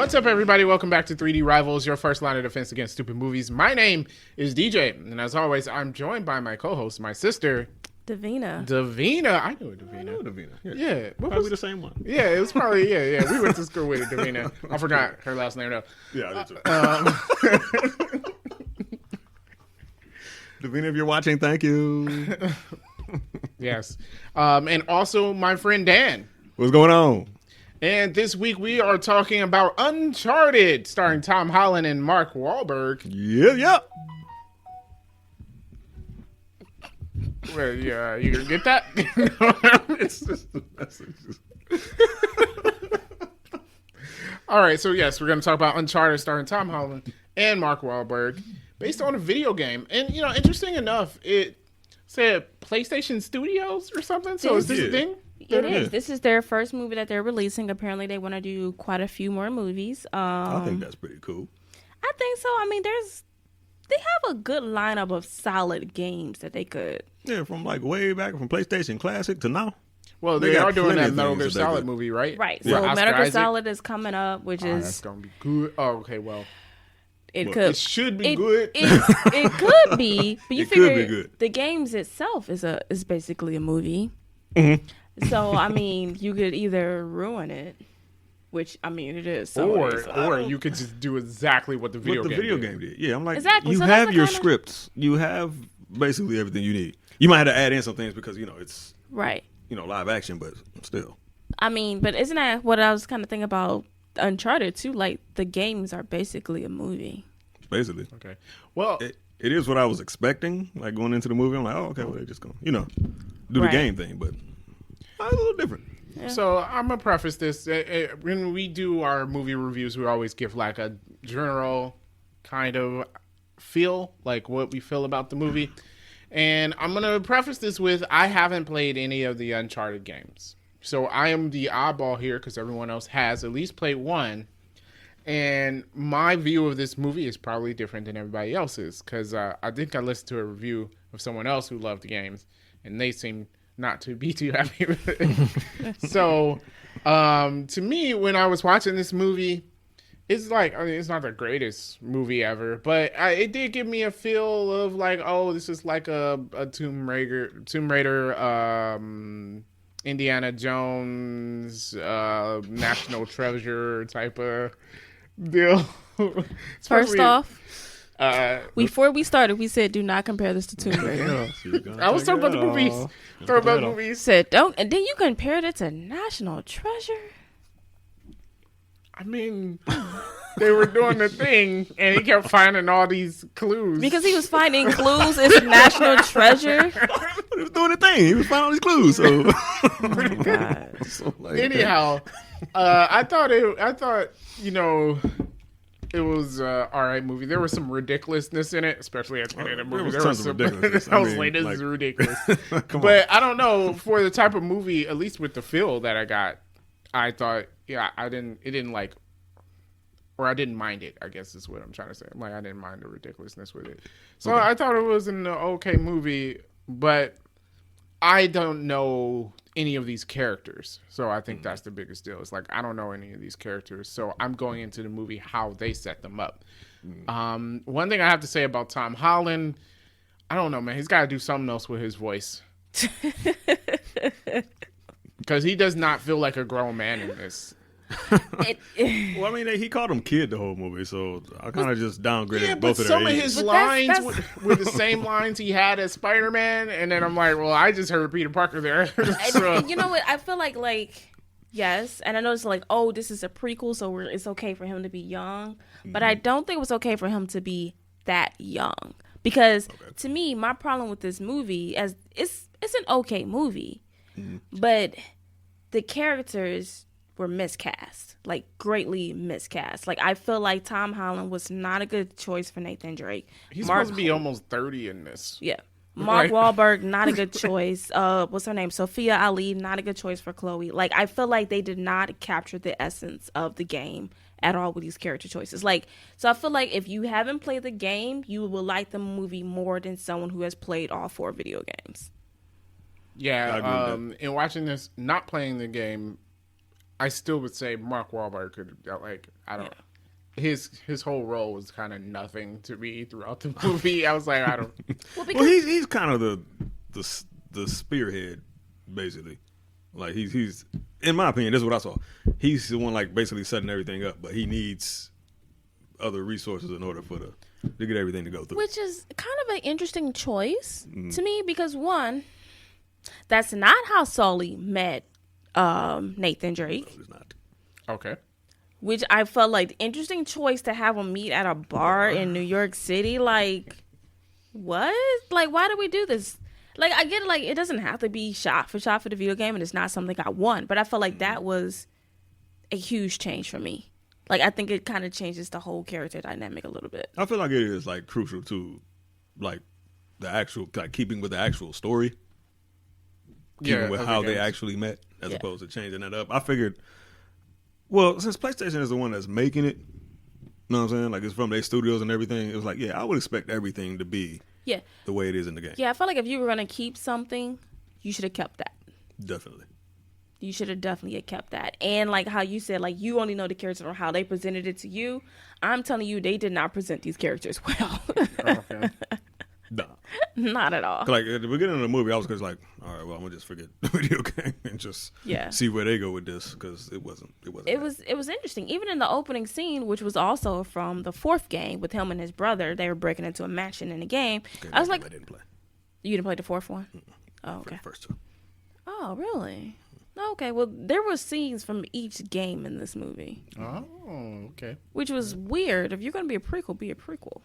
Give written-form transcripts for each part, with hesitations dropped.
What's up, everybody? Welcome back to 3D Rivals, your first line of defense against stupid movies. My name is DJ, and as always, I'm joined by my co-host, my sister, Davina. I knew it, Davina. I know Davina. Yeah. Probably the same one. Yeah, it was probably, yeah. We went to school with Davina. I forgot her last name, though. Yeah, I did too. Davina, if you're watching, thank you. Yes. And also my friend Dan. What's going on? And this week we are talking about Uncharted, starring Tom Holland and Mark Wahlberg. Yeah. Well, yeah, you gonna get that? It's just the messages. All right, so yes, we're going to talk about Uncharted starring Tom Holland and Mark Wahlberg based on a video game. And, you know, interesting enough, it said PlayStation Studios or something. So is this a thing? It is. This is their first movie that they're releasing. Apparently, they want to do quite a few more movies. I think that's pretty cool. I think so. I mean, they have a good lineup of solid games that they could. Yeah, from like way back from PlayStation Classic to now. Well, they are doing that Metal Gear Solid movie, right? Right. Yeah. So Metal Gear Solid is coming up, which is that's gonna be good. Oh, okay. Well, it should be good. It could be, but you figure could be good. The games itself is basically a movie. Mm-hmm. So I mean, you could either ruin it, which I mean it is, or you could just do exactly what the video game did. Yeah, I'm like, exactly. you So have your scripts. You have basically everything you need. You might have to add in some things because, you know, it's right. You know, live action, but still. I mean, but isn't that what I was kind of thinking about Uncharted too? Like the games are basically a movie. Basically. Okay. Well, it is what I was expecting. Like going into the movie, I'm like, oh, okay, well, they're just going to, you know, do the game thing, but a little different. Yeah. So I'm gonna preface this. When we do our movie reviews, we always give like a general kind of feel, like what we feel about the movie. And I'm gonna preface this with I haven't played any of the Uncharted games, so I am the oddball here because everyone else has at least played one. And my view of this movie is probably different than everybody else's because I think I listened to a review of someone else who loved the games, and they seemed not to be too happy with it. So, to me, when I was watching this movie, it's like, I mean, it's not the greatest movie ever, but it did give me a feel of like, oh, this is like a Tomb Raider, Indiana Jones, National Treasure type of deal. First off, before we started, we said do not compare this to Tomb Raider. I was talking about the movies. Said don't, and then you compared it to National Treasure. I mean, they were doing the thing, and he kept finding all these clues. Because he was finding clues, it's National Treasure. He was doing the thing. He was finding all these clues. So, oh God. So like, anyhow, I thought you know, it was all right movie. There was some ridiculousness in it, especially at the end of the movie. There was some ridiculousness. I was like, this is ridiculous. But I don't know, for the type of movie, at least with the feel that I got, I thought, yeah, I didn't mind it, I guess is what I'm trying to say. Like, I didn't mind the ridiculousness with it. So I thought it was an okay movie, but I don't know any of these characters. So I think that's the biggest deal. It's like, I don't know any of these characters. So I'm going into the movie how they set them up. One thing I have to say about Tom Holland, I don't know, man. He's got to do something else with his voice. Because he does not feel like a grown man in this. Well, I mean, he called him kid the whole movie, so I kind of just downgraded both of their some of his lines were the same lines he had as Spider-Man, and then I'm like, well, I just heard Peter Parker there. So. You know what? I feel like yes, and I know it's like, oh, this is a prequel, so it's okay for him to be young, but I don't think it was okay for him to be that young, because to me, my problem with this movie is it's an okay movie, but the characters were miscast, like greatly miscast. Like, I feel like Tom Holland was not a good choice for Nathan Drake. He's supposed to be almost 30 in this. Yeah. Mark Wahlberg, not a good choice. What's her name? Sophia Ali, not a good choice for Chloe. Like, I feel like they did not capture the essence of the game at all with these character choices. Like, so I feel like if you haven't played the game, you will like the movie more than someone who has played all 4 video games. Yeah. In watching this, not playing the game, I still would say Mark Wahlberg could I don't. His whole role was kind of nothing to me throughout the movie. I was like, I don't. Well, he's kind of the spearhead, basically. Like he's in my opinion, this is what I saw. He's the one like basically setting everything up, but he needs other resources in order to get everything to go through. Which is kind of an interesting choice to me because one, that's not how Sully met Nathan Drake. No, it's not. Okay. Which I felt like interesting choice to have them meet at a bar in New York City. Like, what? Like, why do we do this? Like, I get it. Like, it doesn't have to be shot for the video game, and it's not something I want. But I felt like that was a huge change for me. Like, I think it kind of changes the whole character dynamic a little bit. I feel like it is like crucial to, like, the actual keeping with the actual story. Keeping with how they actually met, as opposed to changing that up. I figured. Well, since PlayStation is the one that's making it, you know what I'm saying? Like, it's from their studios and everything. It was like, I would expect everything to be the way it is in the game. Yeah, I felt like if you were going to keep something, you should have kept that. Definitely. You should have definitely kept that. And like how you said, like, you only know the characters or how they presented it to you. I'm telling you, they did not present these characters well. Okay. Nah. Not at all. Like, at the beginning of the movie, I was just like, all right, well, I'm going to just forget the video game and just see where they go with this, because it wasn't. It was interesting. Even in the opening scene, which was also from the fourth game with him and his brother, they were breaking into a mansion in the game. Okay, I was like, I didn't play. You didn't play the fourth one? Mm-mm. Oh, okay. First two. Oh, really? Okay, well, there were scenes from each game in this movie. Oh, okay. Which was weird. If you're going to be a prequel, be a prequel.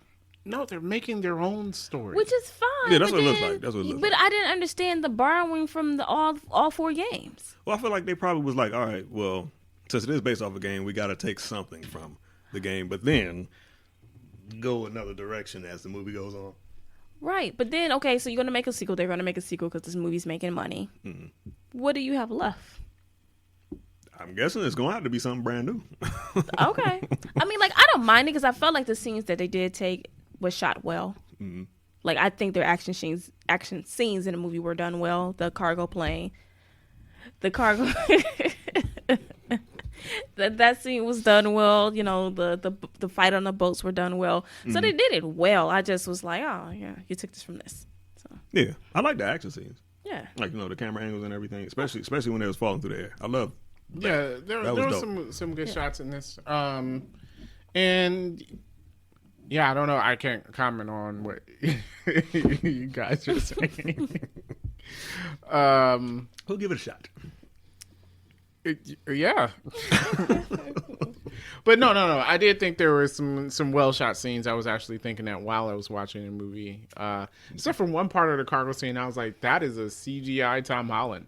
No, they're making their own story. Which is fine. Yeah, that's what it looks like. That's what it looks like. But I didn't understand the borrowing from all four games. Well, I feel like they probably was like, all right, well, since it is based off a game, we got to take something from the game, but then go another direction as the movie goes on. Right, but then, okay, so you're going to make a sequel. They're going to make a sequel because this movie's making money. Mm-hmm. What do you have left? I'm guessing it's going to have to be something brand new. Okay. I mean, like, I don't mind it because I felt like the scenes that they did take was shot well. Mm-hmm. Like, I think their action scenes in the movie were done well. The cargo plane. That scene was done well. You know, the fight on the boats were done well. Mm-hmm. So they did it well. I just was like, oh, yeah, you took this from this. So. Yeah, I like the action scenes. Yeah. Like, you know, the camera angles and everything, especially when they was falling through the air. I love that. Yeah, there was some good shots in this. And yeah, I don't know. I can't comment on what you guys are saying. We'll give it a shot. Yeah. But no. I did think there were some well shot scenes. I was actually thinking that while I was watching the movie. Except for one part of the cargo scene, I was like, that is a CGI Tom Holland.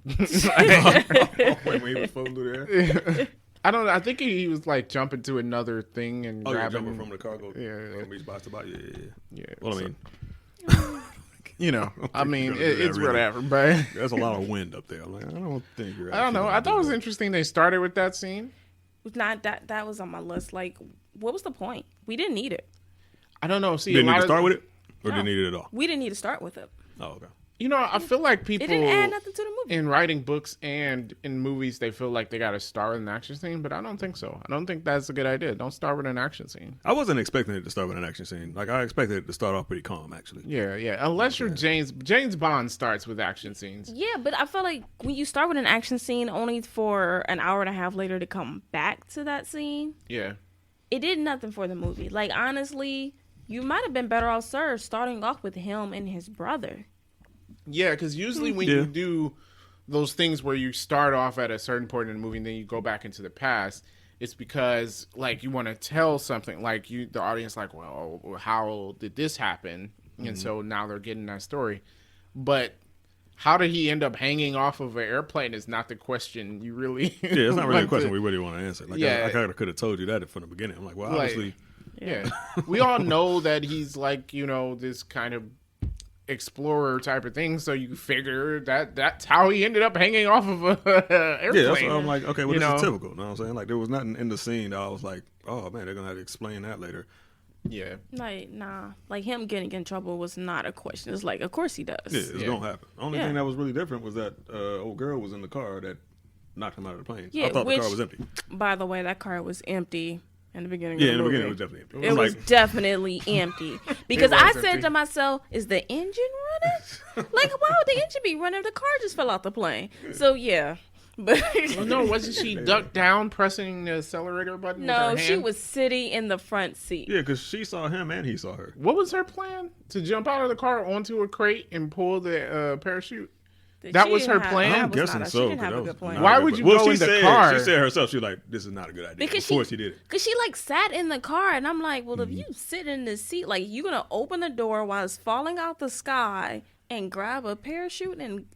When he was floating through there? I don't know. I think he was like jumping to another thing and grabbing jumping from the cargo. Yeah. From each box to box. Yeah. Well, so, I mean, you know, I mean, it's really, whatever. But there's a lot of wind up there. I'm like, I don't think you're. I don't know. I thought it was interesting they started with that scene. Not that was on my list. Like, what was the point? We didn't need it. I don't know. See, didn't need to start with it, or didn't need it at all. We didn't need to start with it. Oh, okay. You know, I feel like people it didn't add nothing to the movie. In writing books and in movies, they feel like they got to start with an action scene, but I don't think so. I don't think that's a good idea. Don't start with an action scene. I wasn't expecting it to start with an action scene. Like, I expected it to start off pretty calm, actually. Yeah. Unless you're James Bond starts with action scenes. Yeah, but I feel like when you start with an action scene only for an hour and a half later to come back to that scene, it did nothing for the movie. Like, honestly, you might have been better off, sir, starting off with him and his brother. Yeah, because usually when you do those things where you start off at a certain point in the movie and then you go back into the past, it's because, like, you want to tell something. Like, the audience, like, well, how did this happen? Mm-hmm. And so now they're getting that story. But how did he end up hanging off of an airplane is not the question you really... Yeah, it's not really a question we really want to answer. Like, I kind of could have told you that from the beginning. I'm like, well, obviously... Yeah. We all know that he's, like, you know, this kind of explorer type of thing, so you figure that's how he ended up hanging off of a airplane. Yeah, that's what I'm like, okay, well, this is typical. You know what I'm saying? Like, there was nothing in the scene that I was like, oh man, they're gonna have to explain that later. Yeah. Like, nah. Like, him getting in trouble was not a question. It's like, of course he does. Yeah, it's gonna happen. The only thing that was really different was that old girl was in the car that knocked him out of the plane. Yeah, I thought the car was empty. By the way, that car was empty in the beginning. Yeah, of the in the movie. beginning it was definitely empty. It was definitely empty because I said to myself, "Is the engine running? Like, why would the engine be running if the car just fell out the plane?" So yeah, but no, wasn't she ducked down pressing the accelerator button? No, with her hand? she was sitting in the front seat. Yeah, because she saw him and he saw her. What was her plan? To jump out of the car onto a crate and pull the parachute? That was her plan? I'm guessing so. She didn't have a good plan. Why would you go in the car? She said herself, she was like, this is not a good idea. Because of course she did it. Because she like sat in the car and I'm like, well, if you sit in the seat, like you're going to open the door while it's falling out the sky and grab a parachute and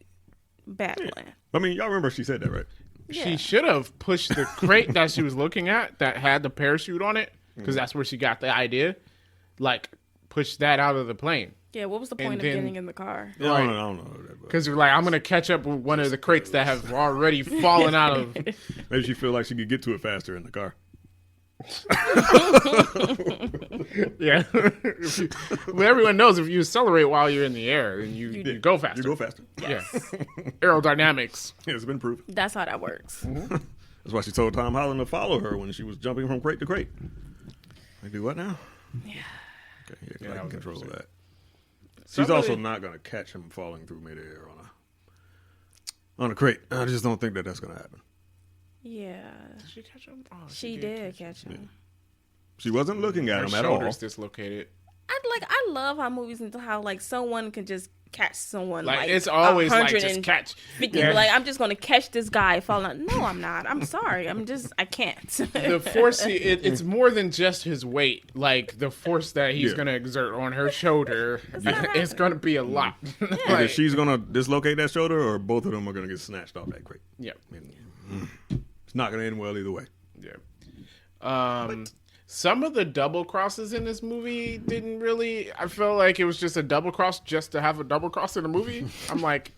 bad plan. I mean, y'all remember she said that, right? Yeah. She should have pushed the crate that she was looking at that had the parachute on it because that's where she got the idea. Like, push that out of the plane. Yeah, what was the point of getting in the car? Yeah, I don't know. Because you're like, I'm going to catch up with one of the crates that have already fallen out of. Maybe she feel like she could get to it faster in the car. Yeah. Well, everyone knows if you accelerate while you're in the air, then you go faster. You go faster. Yeah. Aerodynamics. Yeah, it's been proven. That's how that works. That's why she told Tom Holland to follow her when she was jumping from crate to crate. They do what now? Yeah. Okay, yeah, I can control that. Somebody, She's also not going to catch him falling through midair on a crate. I just don't think that's going to happen. Yeah. Did she catch him? Oh, she did catch him. Yeah. She wasn't looking at him at all. Her shoulders dislocated. I love how movies and how like someone can just catch someone like it's always like just catch. Yeah. Like I'm just gonna catch this guy falling out. No, I'm not. I'm sorry. I can't. The force, it's more than just his weight. Like the force that he's gonna exert on her shoulder, it's gonna be a lot. Yeah. Either she's gonna dislocate that shoulder, or both of them are gonna get snatched off that crate. Yeah, it's not gonna end well either way. Yeah. Some of the double crosses in this movie didn't really. I felt like it was just a double cross just to have a double cross in the movie. I'm like,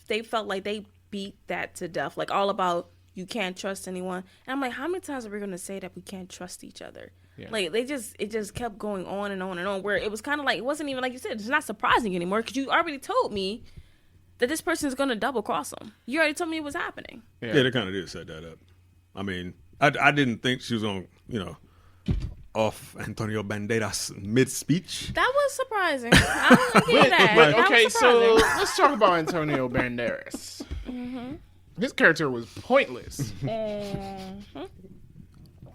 they felt like they beat that to death. Like all about you can't trust anyone. And I'm like, how many times are we gonna say that we can't trust each other? Yeah. Like it just kept going on and on and on. Where it was kind of like it wasn't even like you said. It's not surprising anymore because you already told me that this person is gonna double cross them. You already told me it was happening. Yeah, they kind of did set that up. I mean. I didn't think she was going to, off Antonio Banderas mid-speech. That was surprising. I don't get that. But, okay, so let's talk about Antonio Banderas. Mm-hmm. His character was pointless. Mm-hmm.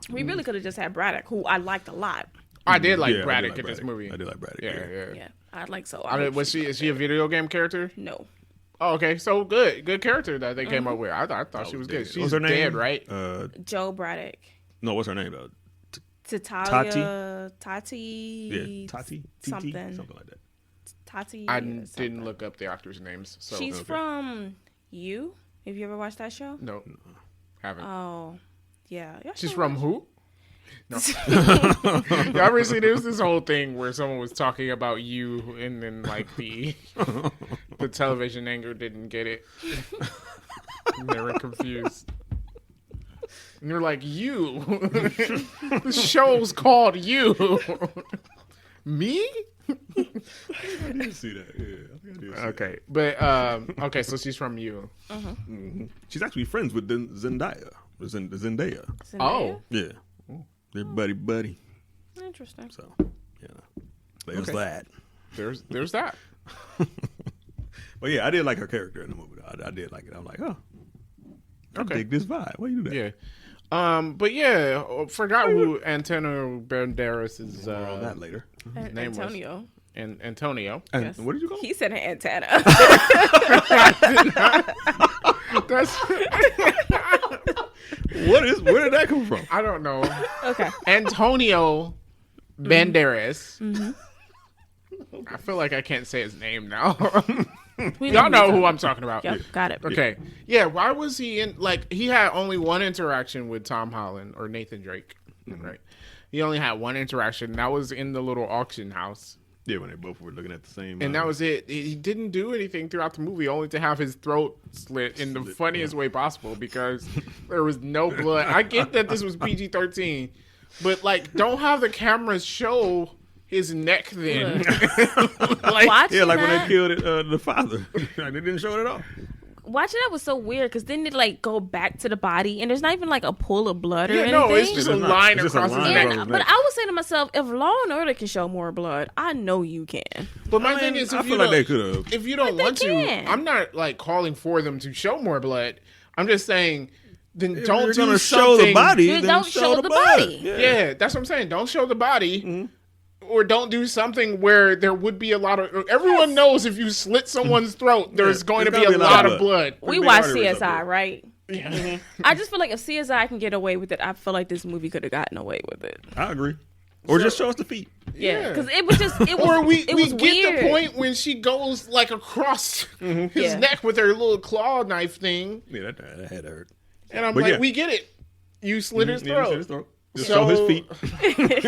We really could have just had Braddock, who I liked a lot. I did like Braddock in this movie. I did like Braddock. Yeah. I'd like so. Is she a video game character? No. Oh, okay. So good character that they came up with. I thought she was good. She's what's her name? Dead, right? Joe Braddock. No, what's her name though? Tati. Yeah, Tati. Something like that. Tati. I didn't look up the actors' names. So she's from You. Have you ever watched that show? No, haven't. Oh, yeah. She's from who? No. Y'all ever see this whole thing where someone was talking about You and then like the television anchor didn't get it. And they were confused. And you're like, You? The show's called You. Me? I didn't see that. Yeah, I did see okay. But okay, so she's from You. Uh-huh. Mm-hmm. She's actually friends with Zendaya. Zendaya. Oh. Yeah. They're buddy. Interesting. So, yeah. There's that. There's that. But yeah, I did like her character in the movie. I did like it. I'm like, I dig this vibe. Why you do that? Yeah. But yeah, forgot who Antonio Banderas is. More on that later. Name Antonio. Was. Antonio. Yes. What did you call him? He said an antenna. That's. Where did that come from? I don't know. Okay. Antonio Banderas. Mm-hmm. I feel like I can't say his name now. Y'all know who I'm talking about. Yep, got it. Okay. Yeah, why was he in, like, he had only one interaction with Tom Holland or Nathan Drake, right? He only had one interaction. That was in the little auction house. Yeah, when they both were looking at the same. And that was it. He didn't do anything throughout the movie, only to have his throat slit in the funniest way possible because there was no blood. I get that this was PG-13, but, like, don't have the cameras show his neck then. Like when they killed the father. They didn't show it at all. watching that was so weird because then it like go back to the body and there's not even like a pool of blood or anything. No, it's just a line across his neck. But I was saying to myself, if Law and Order can show more blood, I know you can. But my thing is, I feel like they could have. If you don't want to, I'm not like calling for them to show more blood. I'm just saying, then don't do show the body. Don't show the body. Yeah, that's what I'm saying. Don't show the body. Or don't do something where there would be a lot of... Everyone knows if you slit someone's throat, there's going to be a lot of blood. We watch CSI, right? Yeah. I just feel like if CSI can get away with it, I feel like this movie could have gotten away with it. I agree. Or just show us the feet. Yeah, because it was just... It was, or we get weird. The point when she goes like across his neck with her little claw knife thing. Yeah, that had to hurt. And I'm we get it. You slit his throat. Just show his feet.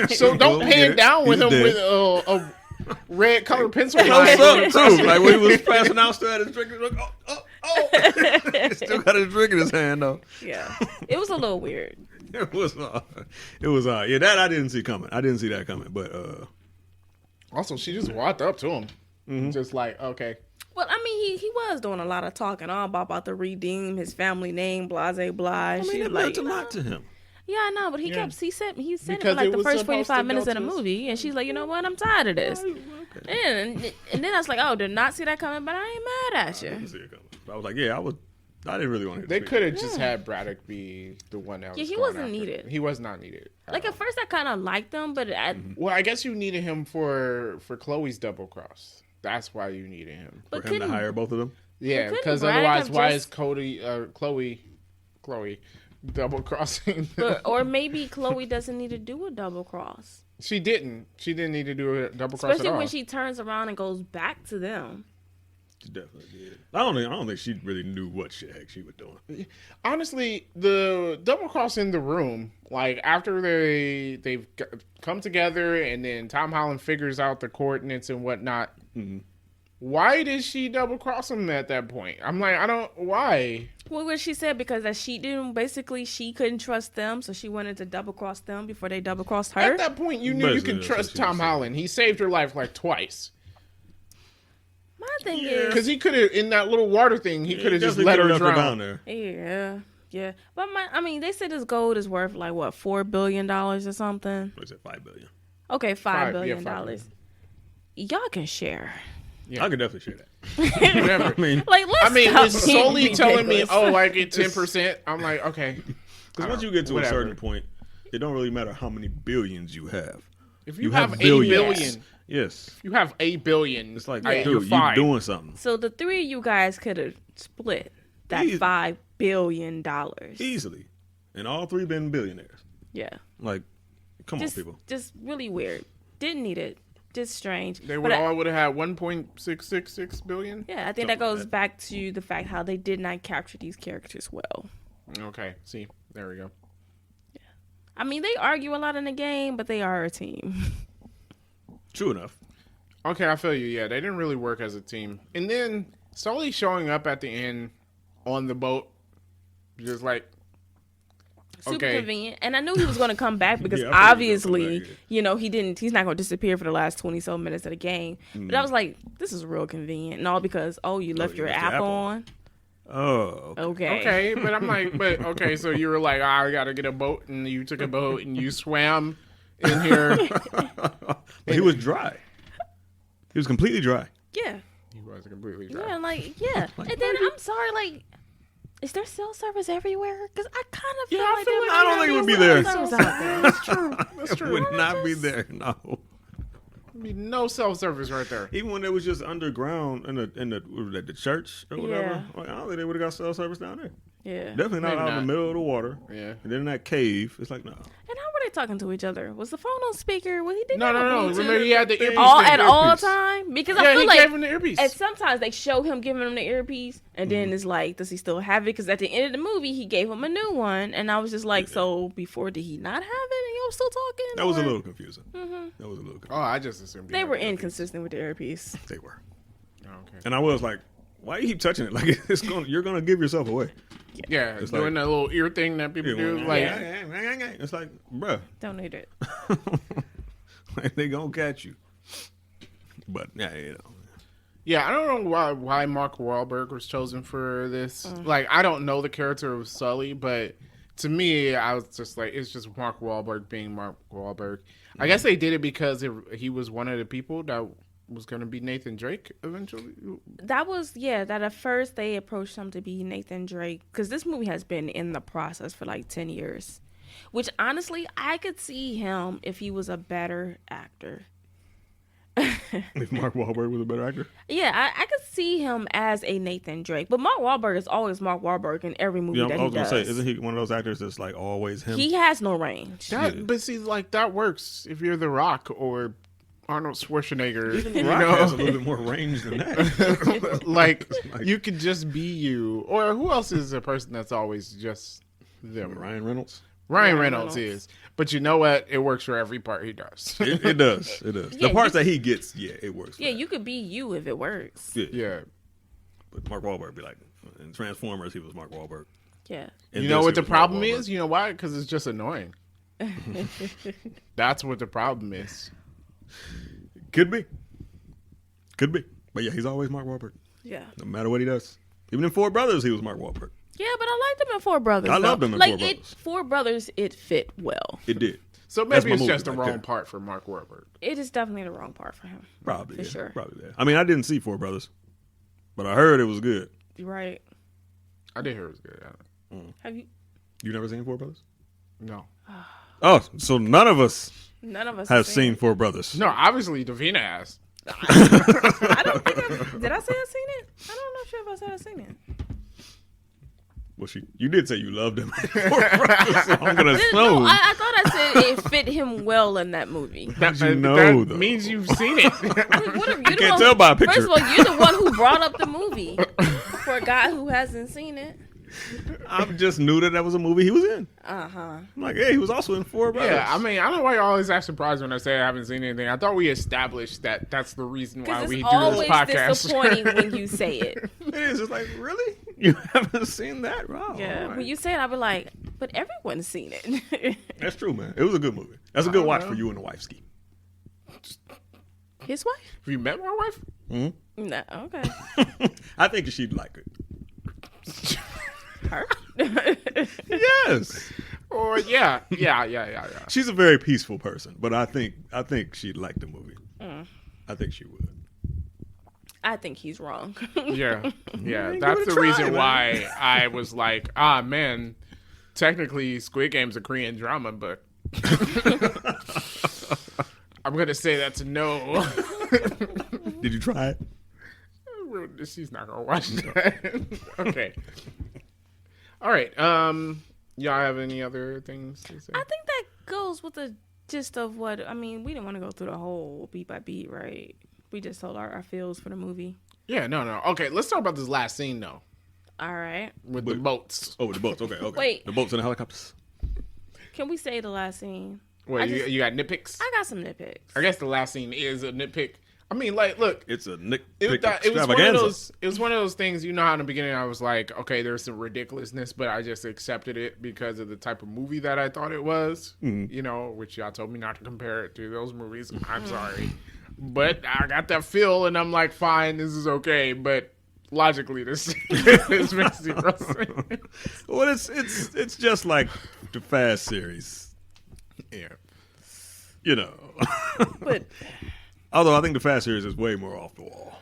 So don't pan down with him with a red colored pencil. Close up too. Like when he was passing out, still had his drink. Like, still got his drink in his hand though. Yeah, it was a little weird. It was. Yeah, that I didn't see coming. I didn't see that coming. But also, she just walked up to him, just like, okay. Well, I mean, he was doing a lot of talking all about to redeem his family name, blase blah. I mean, it meant a lot to him. Yeah, I know, but he said it for like the first 45 minutes of the movie, and she's like, you know what, I'm tired of this. And then I was like, oh, did not see that coming, but I ain't mad at you. I didn't see it coming. I was like, yeah, I didn't really want to. They could have just had Braddock be the one that was. Yeah, he wasn't needed. He was not needed. Like at first, I kind of liked him, but well, I guess you needed him for Chloe's double cross. That's why you needed him. For him to hire both of them. Yeah, because otherwise, why is Chloe double crossing? Or maybe Chloe doesn't need to do a double cross. She didn't need to do a double cross. Especially when she turns around and goes back to them. She definitely did. I don't think she really knew what the heck she was doing. Honestly, the double cross in the room, like after they've come together and then Tom Holland figures out the coordinates and whatnot. Why did she double cross him at that point? I'm like, why? Well, what she said, because that she couldn't trust them, so she wanted to double cross them before they double crossed her. At that point, you knew you could trust Tom Holland. He saved her life like twice. My thing is, because he could have, in that little water thing, he could have just let her drown. There. Yeah. But they said this gold is worth like what, $4 billion or something. What is it, $5 billion? Okay, $5 billion. Y'all can share. Yeah. I could definitely share that. Whatever. It's solely telling me, I get 10%. I'm like, okay. Because once you get to a certain point, it don't really matter how many billions you have. If you have 8 billion. Yes. If you have 8 billion, it's like, dude, you're doing something. So the three of you guys could have split that $5 billion. Easily. And all three been billionaires. Yeah. Like, come on, people. Just really weird. Didn't need it. Just strange. They would have had 1.666 billion. Yeah, I think that goes back to the fact how they did not capture these characters well. Okay, see, there we go. Yeah, I mean they argue a lot in the game, but they are a team. True enough. Okay, I feel you. Yeah, they didn't really work as a team. And then Sully showing up at the end on the boat, just like. Super convenient. And I knew he was going to come back because obviously, he's not going to disappear for the last 20 so minutes of the game. But I was like, this is real convenient. And all because, you left your app on. Oh. Okay. Okay. But I'm like, so you were like, I got to get a boat. And you took a boat and you swam in here. But he was dry. He was completely dry. Yeah. He was completely dry. Yeah, and then I'm sorry, is there cell service everywhere? Because I kind of feel like I don't think it would be there. That's true. That's true. It would not be there. No. There'd be no cell service right there. Even when it was just underground in the church or whatever. Like, I don't think they would have got cell service down there. Yeah. Definitely not out in the middle of the water. Yeah. And then in that cave, it's like, no. And how were they talking to each other? Was the phone on speaker? Was he did No. Remember he had the earpiece. At all time? Because I feel like gave him the earpiece. And sometimes they show him giving him the earpiece, and then it's like, does he still have it? Because at the end of the movie, he gave him a new one, and I was just like, so before did he not have it, and y'all still talking? That was a little confusing. That was a little confusing. Oh, I just assumed they were inconsistent with the earpiece. They were. Oh, okay. And I was like, why you keep touching it? Like you're gonna give yourself away. Yeah, it's doing that little ear thing that people do. It's like, bruh. Don't need it. Like, they gonna catch you. But Yeah, I don't know why Mark Wahlberg was chosen for this. Like, I don't know the character of Sully, but to me, I was just like, it's just Mark Wahlberg being Mark Wahlberg. I guess they did it because he was one of the people that was going to be Nathan Drake eventually. That at first they approached him to be Nathan Drake, because this movie has been in the process for like 10 years, which honestly, I could see him if he was a better actor. If Mark Wahlberg was a better actor? Yeah, I could see him as a Nathan Drake. But Mark Wahlberg is always Mark Wahlberg in every movie that he does. I was going to say, isn't he one of those actors that's like always him? He has no range. But see, like, that works if you're The Rock or Arnold Schwarzenegger. Even The Rock has a little bit more range than that. like, you could just be you. Or who else is a person that's always just them? Ryan Reynolds? Ryan Reynolds is. But you know what? It works for every part he does. It does. It does. The parts that he gets, it works. Yeah, you could be you if it works. Yeah. But Mark Wahlberg be like, in Transformers, he was Mark Wahlberg. Yeah. You know what the problem is? You know why? Because it's just annoying. That's what the problem is. Could be. But yeah, he's always Mark Wahlberg. Yeah. No matter what he does. Even in Four Brothers, he was Mark Wahlberg. Yeah, but I liked him in Four Brothers. I loved him in Four Brothers. Four Brothers, it fit well. It did. So maybe it's just the wrong part for Mark Wahlberg. It is definitely the wrong part for him. Probably, for sure. Probably that. I mean, I didn't see Four Brothers, but I heard it was good. Right. I did hear it was good. Have you? You never seen Four Brothers? No. Oh, so none of us have seen Four Brothers. No, obviously Davina has. I don't think did I say I've seen it? I don't know sure if I said I've seen it. Well, you did say you loved him. So I'm gonna assume. No, I thought I said it fit him well in that movie. That means you've seen it. I mean, what you can't tell by a picture. First of all, you're the one who brought up the movie for a guy who hasn't seen it. I'm just knew that was a movie he was in. I'm like, hey, he was also in Four Brothers. Yeah, I mean, I don't know why you always act surprised when I say I haven't seen anything. I thought we established that that's the reason why we do this podcast. It's disappointing when you say it. It is. It's like, really? You haven't seen that? Wow. Yeah, right. When you say it, I'll be like, but everyone's seen it. That's true, man. It was a good movie. That's a good watch for you and the wife ski. His wife? Have you met my wife? Mm-hmm. No, okay. I think she'd like it. Her? Yes. Or yeah. She's a very peaceful person, but I think she'd like the movie. I think she would. I think he's wrong. Yeah. That's the reason why I was like, man, technically Squid Game's a Korean drama, but I'm gonna say that's a no. Did you try it? She's not gonna watch that. Okay. All right. Y'all have any other things to say? I think that goes with the gist of what I mean. We didn't want to go through the whole beat by beat, right? We just told our feels for the movie. Yeah, no. Okay, let's talk about this last scene though. All right. With the boats. Oh, with the boats. Okay. Wait. The boats and the helicopters. Can we say the last scene? Wait, you got nitpicks? I got some nitpicks. I guess the last scene is a nitpick. I mean, like, look, it's a nitpick. It was one of those things. You know how in the beginning I was like, okay, there's some ridiculousness, but I just accepted it because of the type of movie that I thought it was. Mm-hmm. You know, which y'all told me not to compare it to those movies. I'm sorry, but I got that feel, and I'm like, fine, this is okay, but logically, this makes zero sense. Well, it's just like the Fast series. Yeah, you know, but. Although I think the Fast series is way more off the wall.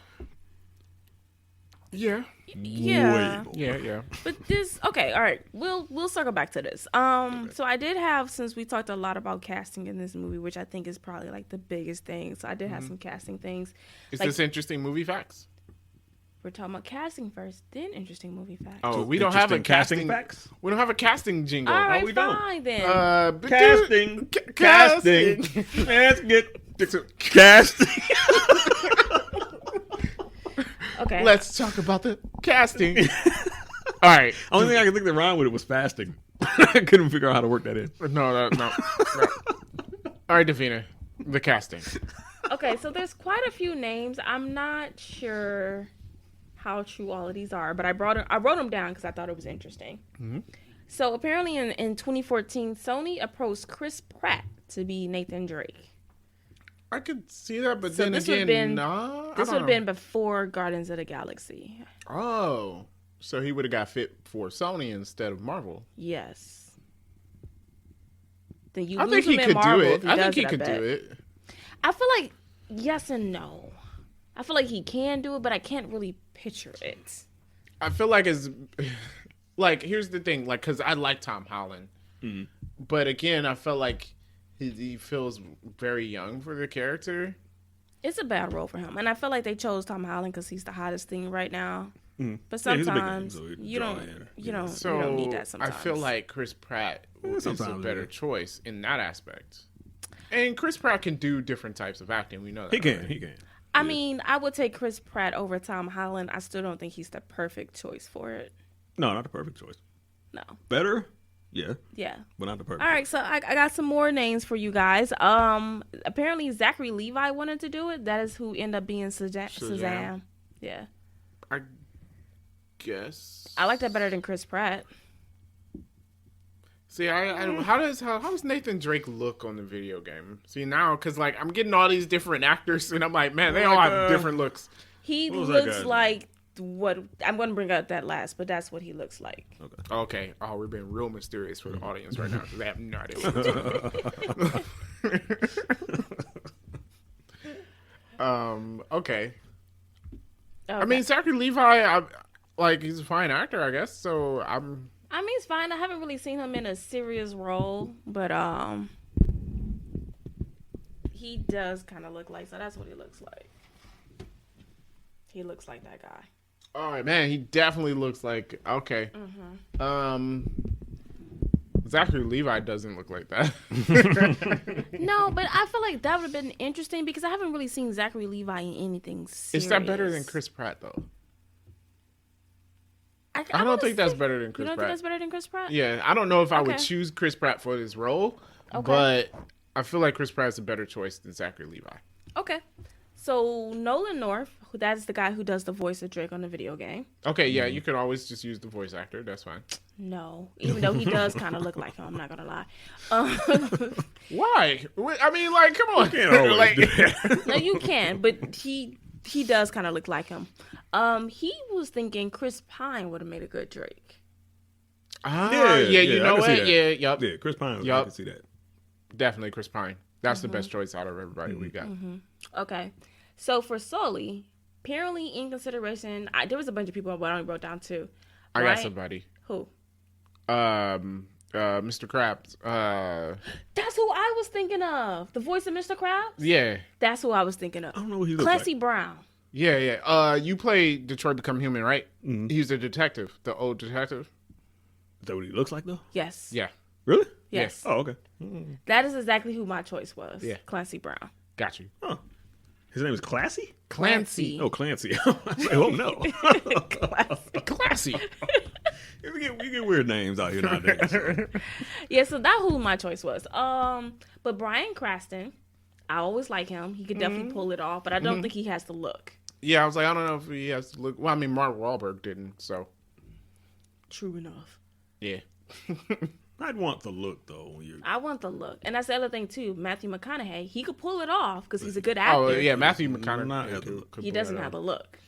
Yeah. Yeah. Yeah. But this, okay, all right. We'll circle back to this. Okay. So I did have, since we talked a lot about casting in this movie, which I think is probably like the biggest thing. So I did have some casting things. Is this interesting movie facts? We're talking about casting first, then interesting movie facts. Oh, we don't have a casting facts. We don't have a casting jingle. All right, we fine then. Casting. Let's get casting. Okay. Let's talk about the casting. All right. Only thing I can think that rhymed with it was fasting. I couldn't figure out how to work that in. No. All right, Davina, the casting. Okay, so there's quite a few names. I'm not sure how true all of these are, but I wrote them down because I thought it was interesting. Mm-hmm. So apparently in 2014, Sony approached Chris Pratt to be Nathan Drake. I could see that, but So then this again, this would have been before Guardians of the Galaxy. Oh, so he would have got fit for Sony instead of Marvel. Yes. Then you I lose think he him in could Marvel do if it. I think he bet. could do it. I feel like yes and no. I feel like he can do it, but I can't really picture it. I feel like it's like, here's the thing, like, because I like Tom Holland, but again, I felt like he feels very young for the character. It's a bad role for him, and I feel like they chose Tom Holland because he's the hottest thing right now. But sometimes you don't need that. Sometimes I feel like Chris Pratt is a better choice in that aspect. And Chris Pratt can do different types of acting. We know that. He can. I mean, I would take Chris Pratt over Tom Holland. I still don't think he's the perfect choice for it. No, not the perfect choice. No. Better? Yeah. Yeah. But not the perfect. All right, so I got some more names for you guys. Apparently Zachary Levi wanted to do it. That is who ended up being Shazam. Yeah. I guess. I like that better than Chris Pratt. See, how does Nathan Drake look on the video game? See, now, because, like, I'm getting all these different actors, and I'm like, man, they all have different looks. He looks like what... I'm going to bring up that last, but that's what he looks like. Okay. Oh, we're being real mysterious for the audience right now, because they have no idea what we're doing. Okay. I mean, Zachary Levi, he's a fine actor, I guess, so I mean, it's fine. I haven't really seen him in a serious role, but he does kind of look like, so that's what he looks like. He looks like that guy. All right, man, he definitely looks like, okay. Zachary Levi doesn't look like that. No, but I feel like that would have been interesting because I haven't really seen Zachary Levi in anything serious. Is that better than Chris Pratt, though? I don't think that's better than Chris Pratt. You don't think that's better than Chris Pratt? Yeah, I don't know if I would choose Chris Pratt for this role, but I feel like Chris Pratt's a better choice than Zachary Levi. Okay. So Nolan North, that's the guy who does the voice of Drake on the video game. Okay, yeah, you could always just use the voice actor. That's fine. No, even though he does kind of look like him, I'm not gonna lie. Why? I mean, like, come on. You can't always do that. No, you can, but he does kind of look like him. He was thinking Chris Pine would have made a good Drake. You know what? Yeah, Yeah, Chris Pine. I can see that. Definitely Chris Pine. That's the best choice out of everybody we got. Okay. So for Sully, apparently in consideration, there was a bunch of people, but I only wrote down two. I got somebody. Who? Mr. Krabs. That's who I was thinking of. The voice of Mr. Krabs? Yeah. That's who I was thinking of. I don't know what he looks Clancy like. Brown. Yeah. You play Detroit Become Human, right? Mm-hmm. He's the detective, the old detective. Is that what he looks like, though? Yes. Yeah. Really? Yes. Oh, okay. That is exactly who my choice was. Yeah. Clancy Brown. Got you. Oh. His name is Classy? Clancy. Oh, Clancy. I was like, oh, no. Classy. We get weird names out here nowadays. Yeah, so that's who my choice was. But Bryan Cranston, I always like him. He could definitely pull it off, but I don't think he has the look. Yeah, I was like, I don't know if he has to look. Well, I mean, Mark Wahlberg didn't, so. True enough. Yeah. I'd want the look, though. I want the look. And that's the other thing, too. Matthew McConaughey, he could pull it off because he's a good actor. Oh, yeah, Matthew McConaughey. He doesn't have the look.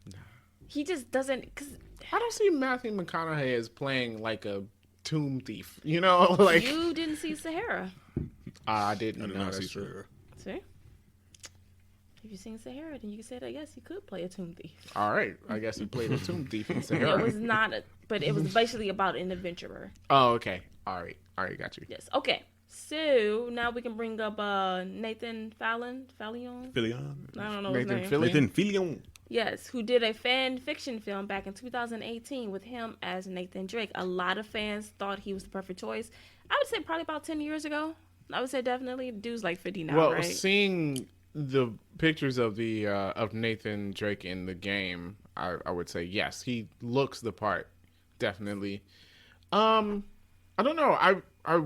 No. He just doesn't. Cause I don't see Matthew McConaughey as playing like a tomb thief. You know? Like you didn't see Sahara. I didn't. I did not see Sahara. See? If you've seen Sahara, then you can say that, yes, he could play a tomb thief. All right. I guess he played a tomb thief in Sahara. It was not, but it was basically about an adventurer. Oh, okay. All right, got you. Yes. Okay. So now we can bring up Nathan Fillion. I don't know his name. Nathan Fillion. Yes, who did a fan fiction film back in 2018 with him as Nathan Drake. A lot of fans thought he was the perfect choice. I would say probably about 10 years ago. I would say definitely. The dude's like 50 now, right? Well, seeing the pictures of the of Nathan Drake in the game, I would say yes, he looks the part, definitely. I don't know. I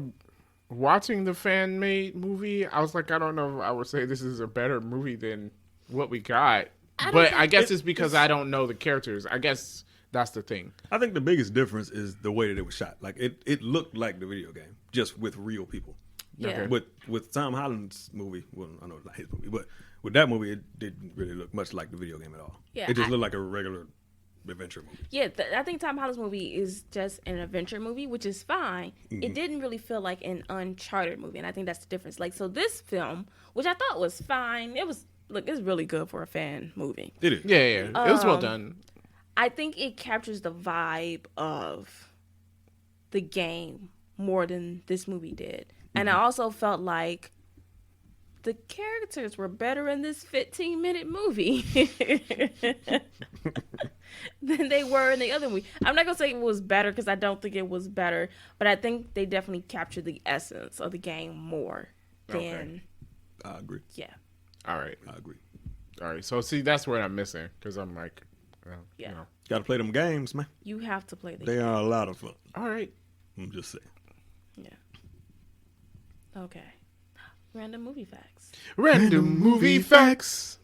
watching the fan made movie, I was like, I don't know if I would say this is a better movie than what we got. But I guess it's because I don't know the characters. I guess that's the thing. I think the biggest difference is the way that it was shot. Like it looked like the video game, just with real people. Yeah. With Tom Holland's movie, well, I know it's not his movie, but with that movie, it didn't really look much like the video game at all. Yeah, it just looked like a regular adventure movie. Yeah, I think Tom Holland's movie is just an adventure movie, which is fine. Mm-hmm. It didn't really feel like an Uncharted movie, and I think that's the difference. Like, so this film, which I thought was fine, it's really good for a fan movie. It is. Yeah. It was well done. I think it captures the vibe of the game more than this movie did. And I also felt like the characters were better in this 15-minute movie than they were in the other movie. I'm not going to say it was better because I don't think it was better, but I think they definitely captured the essence of the game more than... Okay. I agree. Yeah. All right. I agree. All right. So, see, that's where I'm missing because I'm like, well, yeah. You know. Got to play them games, man. You have to play the They game. are a lot of fun. All right. I'm just saying. Yeah. Okay. Random movie facts. Random movie facts.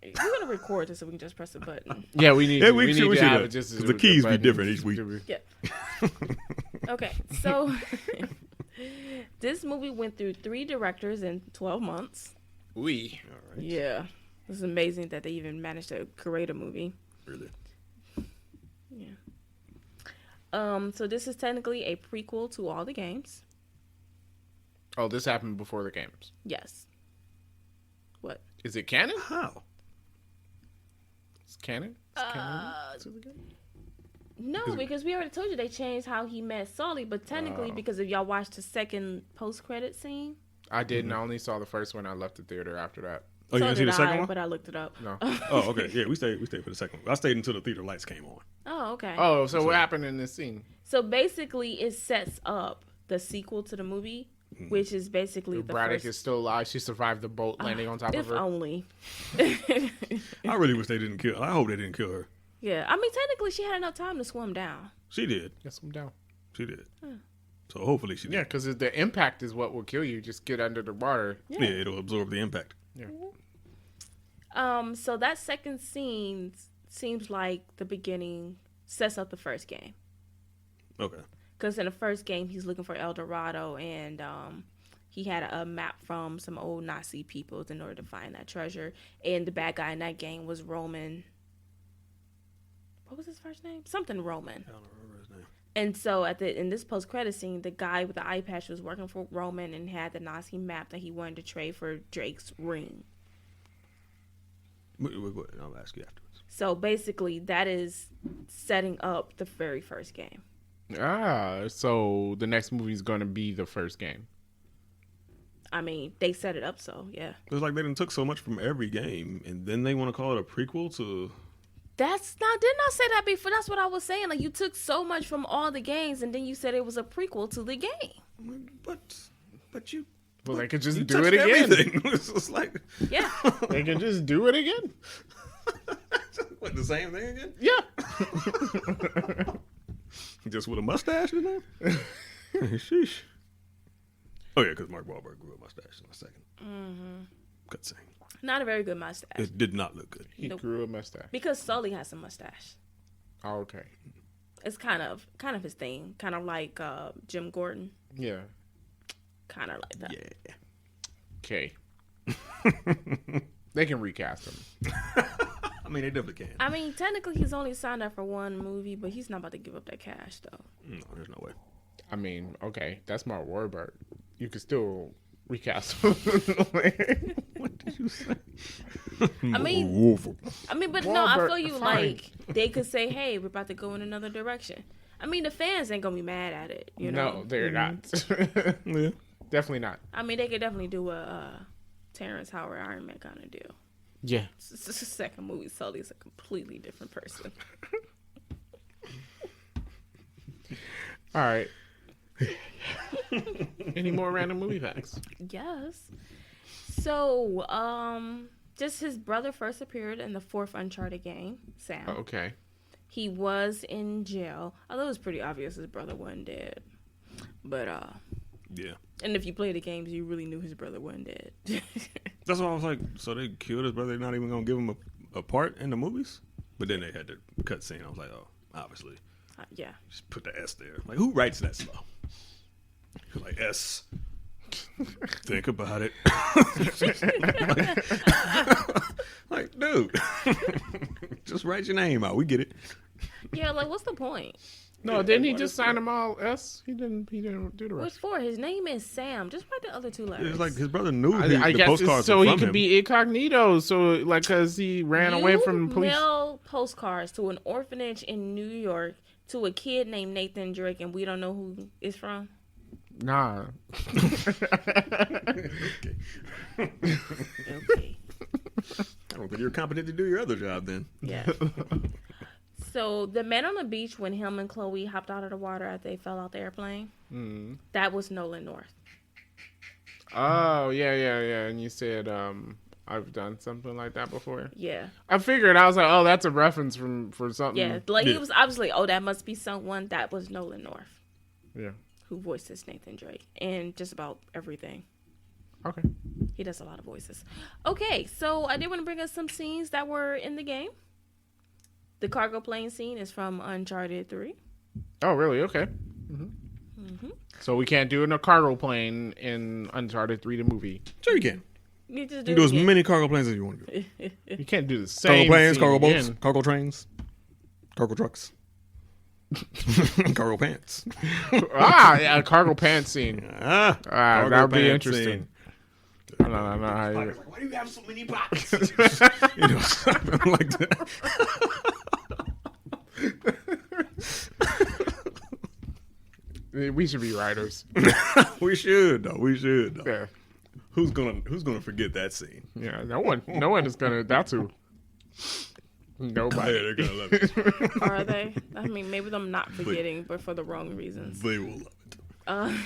We're going to record this so we can just press a button. Yeah, we need we to should have it just because the keys be different each week. Yeah. Okay, so this movie went through 3 directors in 12 months. All right. Yeah. It's amazing that they even managed to create a movie. Really? Yeah. So this is technically a prequel to all the games. Oh, this happened before the games. Yes. What? Is it canon? How? It's canon? It's canon to the game? No, because we already told you they changed how he met Sully, but technically, because if y'all watched the second post-credit scene. I didn't. I only saw the first one. I left the theater after that. Oh, you didn't see the second one? But I looked it up. No. Oh, okay. Yeah, we stayed for the second one. I stayed until the theater lights came on. Oh, okay. Oh, so what happened in this scene? So basically, it sets up the sequel to the movie, which is basically the Braddock first... is still alive. She survived the boat landing on top of her. If only. I really wish they didn't kill. I hope they didn't kill her. Yeah, I mean, technically, she had enough time to swim down. She did. Yes, I'm down. She did. So hopefully she did. Yeah, because the impact is what will kill you. Just get under the water. Yeah, it'll absorb the impact. Yeah. So that second scene seems like the beginning sets up the first game. Okay. Because in the first game, he's looking for El Dorado, and he had a map from some old Nazi peoples in order to find that treasure. And the bad guy in that game was Roman. What was his first name? Something Roman. I don't remember his name. And so in this post-credit scene, the guy with the eye patch was working for Roman and had the Nazi map that he wanted to trade for Drake's ring. Wait, I'll ask you afterwards. So basically, that is setting up the very first game. So the next movie is going to be the first game. I mean, they set it up so, yeah. It's like they done took so much from every game, and then they want to call it a prequel to... Didn't I say that before? That's what I was saying. Like, you took so much from all the games, and then you said it was a prequel to the game. But you... Well, they could just do it again. It's like... Yeah. They can just do it again. What, the same thing again? Yeah. Just with a mustache in there? Sheesh. Oh, yeah, because Mark Wahlberg grew a mustache in a second. Mm-hmm. Cutscene. Not a very good mustache. It did not look good. He grew a mustache. Because Sully has a mustache. Oh, okay. It's kind of his thing. Kind of like Jim Gordon. Yeah. Kind of like that. Yeah. Okay. They can recast him. I mean, they definitely can. I mean, technically, he's only signed up for one movie, but he's not about to give up that cash, though. No, there's no way. I mean, okay, that's Mark Wahlberg. You could still recast him. What did you say? I mean, but no, I feel you. Like, they could say, "Hey, we're about to go in another direction." I mean, the fans ain't gonna be mad at it, you know? No, they're not. Yeah. Definitely not. I mean, they could definitely do a Terrence Howard Iron Man kind of deal. Yeah. It's the second movie, Sully's a completely different person. All right. Any more random movie facts? Yes. So, just his brother first appeared in the 4th Uncharted game, Sam. Oh, okay. He was in jail. Although it was pretty obvious his brother wasn't dead. But, Yeah. and if you play the games, you really knew his brother wasn't dead. That's why I was like, so they killed his brother, they're not even going to give him a part in the movies? But then they had the cut scene. I was like, oh, obviously. Yeah. Just put the S there. Like, who writes that slow? Like, S. Think about it. like, dude, just write your name out. We get it. Yeah, like what's the point? No, didn't he just sign them all S? He didn't do the What's rest. for? His name is Sam. Just write the other two letters. It's like his brother knew I the guess postcards so were he from could him. be incognito. So like, cause he ran away from the police. Mail postcards to an orphanage in New York to a kid named Nathan Drake, and we don't know who it's from. Nah. Okay. Okay. I don't think you're competent to do your other job then. Yeah. So the man on the beach when him and Chloe hopped out of the water after they fell out the airplane, that was Nolan North. Oh yeah. And you said I've done something like that before. Yeah. I figured. I was like, oh, that's a reference for something. Yeah. Like he was obviously, that must be someone. That was Nolan North. Yeah. Who voices Nathan Drake and just about everything. Okay. He does a lot of voices. Okay, so I did want to bring us some scenes that were in the game. The cargo plane scene is from Uncharted 3. Oh, really? Okay. So we can't do it in a cargo plane in Uncharted 3, the movie. Sure you can. You just You can do as many cargo planes as you want to do. You can't do the same Cargo planes, scene cargo boats, again. cargo trains, cargo trucks, cargo pants. Yeah, cargo pants scene. Cargo That would be pants interesting. scene. I don't know how you... Why do you have so many pockets? You know, something like that. We should be writers. We should though. Yeah. Who's gonna forget that scene? Yeah, no one is gonna. That's who. Nobody. Yeah, they're gonna love it. Are they? I mean, maybe I'm not forgetting, but for the wrong reasons. They will love it.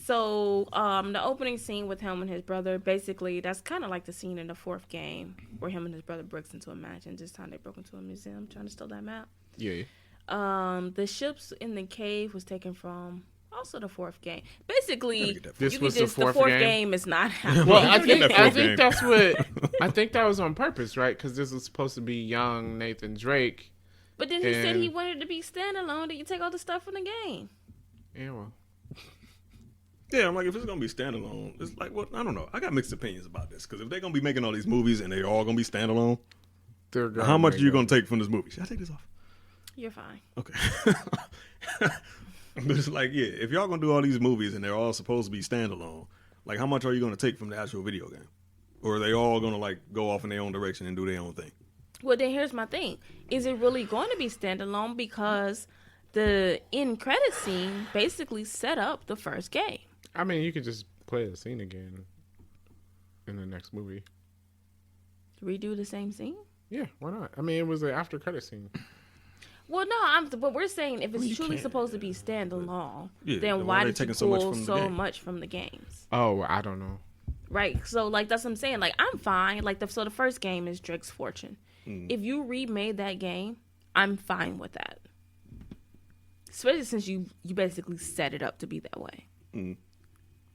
So, the opening scene with him and his brother, basically, that's kind of like the scene in the fourth game where him and his brother breaks into a mansion. This time they broke into a museum trying to steal that map. Yeah. The ships in the cave was taken from also the fourth game. Basically, This was the fourth game? game? Is not happening. Well, I Get that think fourth game. that's what. I think that was on purpose, right? Because this was supposed to be young Nathan Drake. But then he said And- he wanted to be standalone. Did you take all the stuff from the game? Yeah, well. Yeah, I'm like, if it's gonna be standalone, it's like, well, I don't know. I got mixed opinions about this because if they're gonna be making all these movies and they're all gonna be standalone, They're gonna how much are make you it. gonna take from this movie? Should I take this off? You're fine. Okay. But it's like, yeah, if y'all gonna do all these movies and they're all supposed to be standalone, like, how much are you gonna take from the actual video game? Or are they all gonna like go off in their own direction and do their own thing? Well, then here's my thing. Is it really going to be standalone? Because the end credit scene basically set up the first game. I mean, you could just play the scene again in the next movie. Redo the same scene? Yeah, why not? I mean, it was an after credit scene. Well, no, but we're saying if it's you truly can't, supposed to be standalone, Yeah, then why why are they did you taking so much pull from the so game? much from the games? Oh, I don't know. Right? So, like, that's what I'm saying. Like, I'm fine. Like, the first game is Drake's Fortune. If you remade that game, I'm fine with that. Especially since you basically set it up to be that way.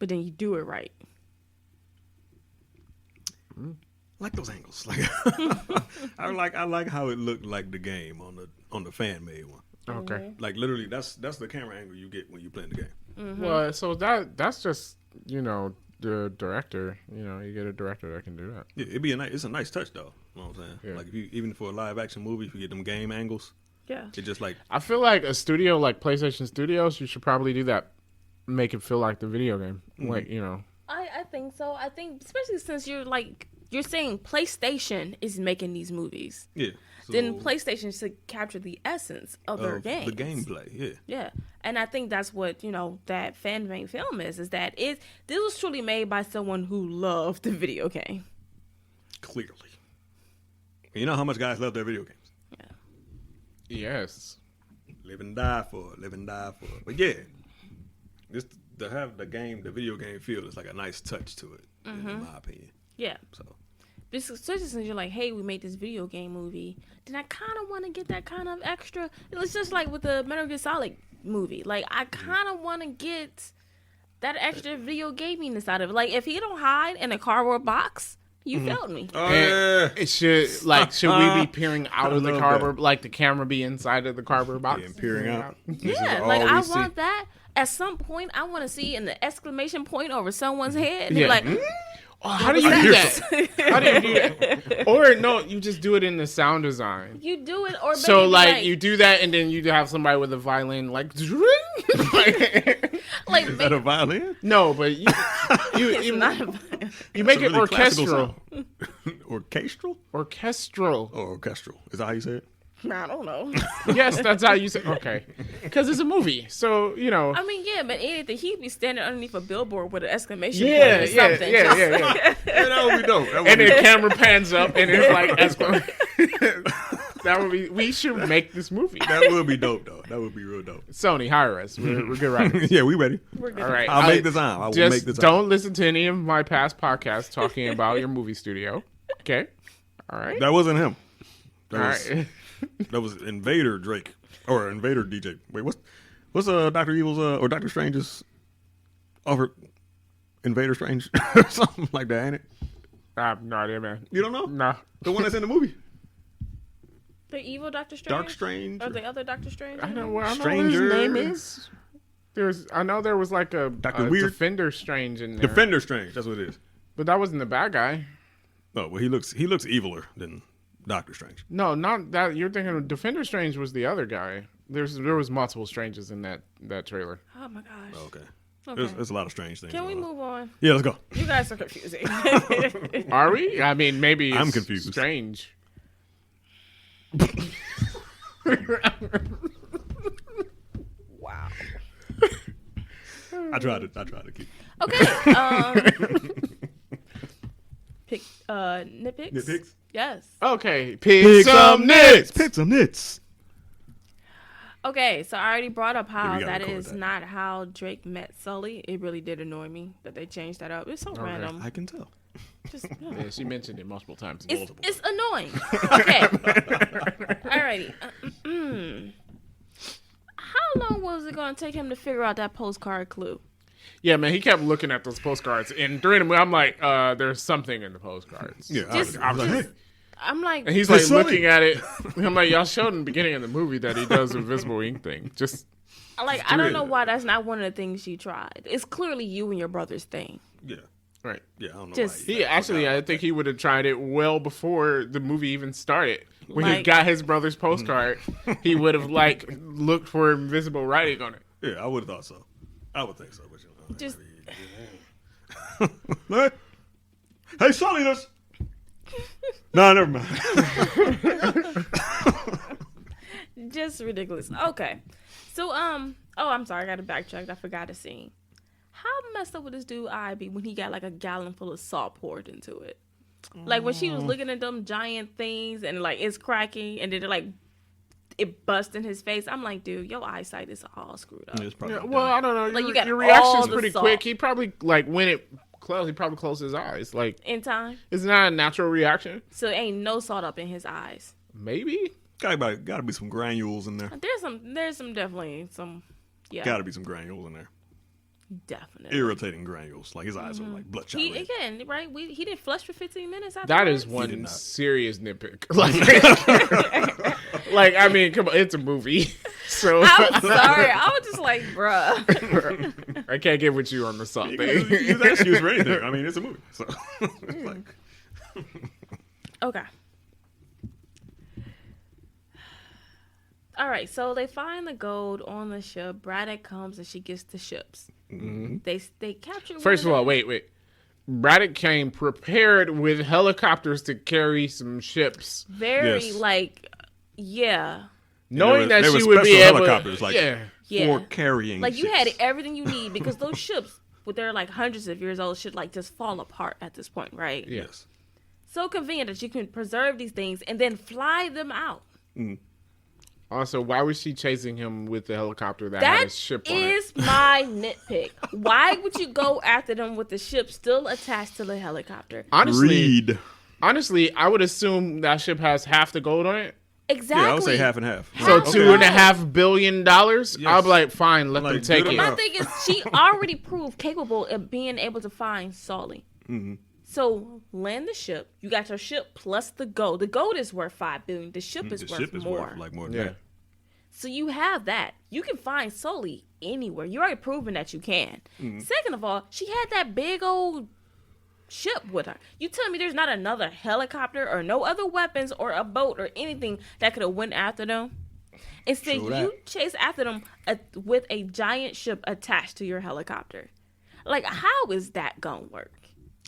But then you do it right. I like those angles. Like, I like how it looked like the game on the fan made one. Okay. Like literally, that's the camera angle you get when you play the game. Well, so that's just the director. You get a director that can do that. Yeah, it's a nice touch though. You know what I'm saying? Yeah. Like if you even for a live action movie, if you get them game angles, Yeah. it just like I feel like a studio like PlayStation Studios, you should probably do that. Make it feel like the video game. Like, I think so. I think, especially since you're saying PlayStation is making these movies. yeah. So, Then PlayStation should capture the essence of their games. the gameplay. Yeah. Yeah. And I think that's what, that fan-made film is that this was truly made by someone who loved the video game. Clearly. And you know how much guys love their video games. Yeah. yes. Live and die for it. Live and die for it. But yeah, just to have the video game feel is like a nice touch to it, in my opinion. Yeah. So Especially since you're like, hey, we made this video game movie, then I kind of want to get that kind of extra. It's just like with the Metal Gear Solid movie. Like, I kind of want to get that extra video gaminess out of it. Like, if he don't hide in a cardboard box, You felt me. Oh, yeah. It should we be peering out of the cardboard, like the camera be inside of the cardboard box? And peering out. Yeah, like I want that. At some point, I want to see an exclamation point over someone's head. And Yeah. like, Oh, how do you do that? How do you do that? Or no, you just do it in the sound design. you do it, or So maybe, like you do that, and then you have somebody with a violin, like, like Is that a violin? no, but you make it Really orchestral. Orchestral? Orchestral. Or orchestral. Is that how you say it? I don't know. Yes, that's how you say. Okay, because it's a movie, so you know. I mean, yeah, but anything, he'd be standing underneath a billboard with an exclamation Yeah, point or yeah, something. yeah. Yeah, that would be dope. That would And be then dope. camera pans up, and it's like that would be. We should make this movie. That would be dope, though. That would be real dope. Sony, hire us. We're good writers. Yeah, we ready. We're good. All right, I'll make design. I will just make design. don't listen to any of my past podcasts talking about your movie studio. Okay, all right, That wasn't him. all right. That was Invader Drake or Invader DJ. Wait, what's Dr. Evil's or Dr. Strange's offered Invader Strange or something like that, ain't it? I have no idea, man. You don't know? No. The one that's in the movie. The evil Doctor Strange? Dark Strange. Or the other Doctor Strange? I don't know what his Stranger. name is. I know there was like a Weird. Defender Strange in there. Defender Strange. That's what it is. But that wasn't the bad guy. Oh, well, he looks eviler than Doctor Strange. No, not that. You're thinking of Defender Strange was the other guy. There was multiple Stranges in that trailer. Oh my gosh. Oh, okay. Okay. There's a lot of strange things. Can we going on. move on? Yeah, let's go. You guys are confusing. Are we? I mean, maybe I'm it's confused. Strange. Wow. I tried to keep. Okay. Pick nitpicks. Nitpicks? Yes. Okay, pick some nits. Pick some nits. Okay, so I already brought up how we gotta that record is that. not how Drake met Sully. It really did annoy me that they changed that up. It's so random. I can tell. Just Yeah, she mentioned it multiple times. it's annoying. Okay. Alrighty. How long was it going to take him to figure out that postcard clue? Yeah, man, he kept looking at those postcards, and during the movie, I'm like, there's something in the postcards. Yeah, Just- I was like, hey. I'm like, And he's Hey, like Sully. looking at it. I'm like, y'all showed in the beginning of the movie that he does the invisible ink thing. Just I don't know why that's not one of the things you tried. It's clearly you and your brother's thing. Yeah, right. yeah. I don't know Just- why. He actually, I think he would have tried it well before the movie even started. When he Like- got his brother's postcard, he would have like looked for invisible writing on it. Yeah, I would have thought so. I would think so. But you know, Just- hey, Sully, this. No, never mind. Just ridiculous. Okay. So, I'm sorry. I got to backtrack. I forgot a scene. How messed up would this dude eye be when he got like a gallon full of salt poured into it? Like when she was looking at them giant things and like it's cracking and then it bust in his face. I'm like, dude, your eyesight is all screwed up. It's probably Yeah, well, I don't know. Like, your, you got your all reaction's the pretty salt. quick. He probably like when it closed, he probably closed his eyes. Like, In time. it's not a natural reaction. So ain't no salt up in his eyes. Maybe. gotta be some granules in there. There's some definitely some, yeah. Gotta be some granules in there. Definitely. Irritating granules. Like his eyes are like bloodshot. He red. again, right? He didn't flush for 15 minutes. That is afterwards? did one not. serious nitpick. Like, I mean, come on, it's a movie. So I'm sorry. I was just like, bruh. I can't get with you on the salt You thing. can use that excuse for anything. I mean, it's a movie. So it's like, Okay. All right, so they find the gold on the ship. Braddock comes and she gets the ships. Mm-hmm. They capture. First of all, wait. Braddock came prepared with helicopters to carry some ships, very Yes. like, yeah, knowing there that were she would be special able. helicopters, like- yeah, yeah. for carrying. Like you ships. had everything you need because those ships, when they're like hundreds of years old, should like just fall apart at this point, right? yeah. Yes. So convenient that you can preserve these things and then fly them out. Also, why was she chasing him with the helicopter that had That his ship on it? is my nitpick. Why would you go after them with the ship still attached to the helicopter? Honestly, Read. I would assume that ship has half the gold on it. Exactly. Yeah, I would say half and half. So Half $2.5 billion. Yes. I'll be like, fine, let them Like, take good it. My enough. thing is, she already proved capable of being able to find Sully. Mm-hmm. So land the ship. You got your ship plus the gold. The gold is worth $5 billion. The ship is worth more. Like more than that. So you have that. You can find Sully anywhere. You already proven that you can. Second of all, she had that big old ship with her. You telling me there's not another helicopter or no other weapons or a boat or anything that could have went after them? Instead, you chase after them with a giant ship attached to your helicopter. Like, how is that gonna work?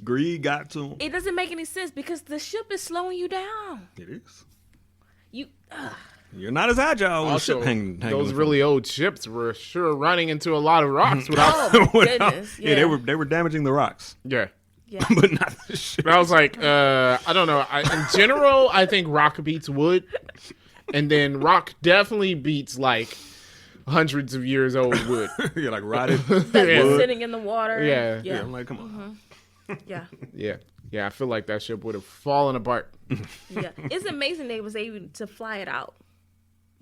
Greed got to him. It doesn't make any sense because the ship is slowing you down. It is. You're not as agile when Also, the ship hanging those really old ships were sure running into a lot of rocks oh my goodness. Yeah, they were damaging the rocks. Yeah. But not the ship. But I was like, I don't know. In general, I think rock beats wood. And then rock definitely beats like hundreds of years old wood. Yeah, like rotted. That's been sitting in the water. Yeah. I'm like, come on. Yeah, I feel like that ship would have fallen apart. Yeah. It's amazing they was able to fly it out.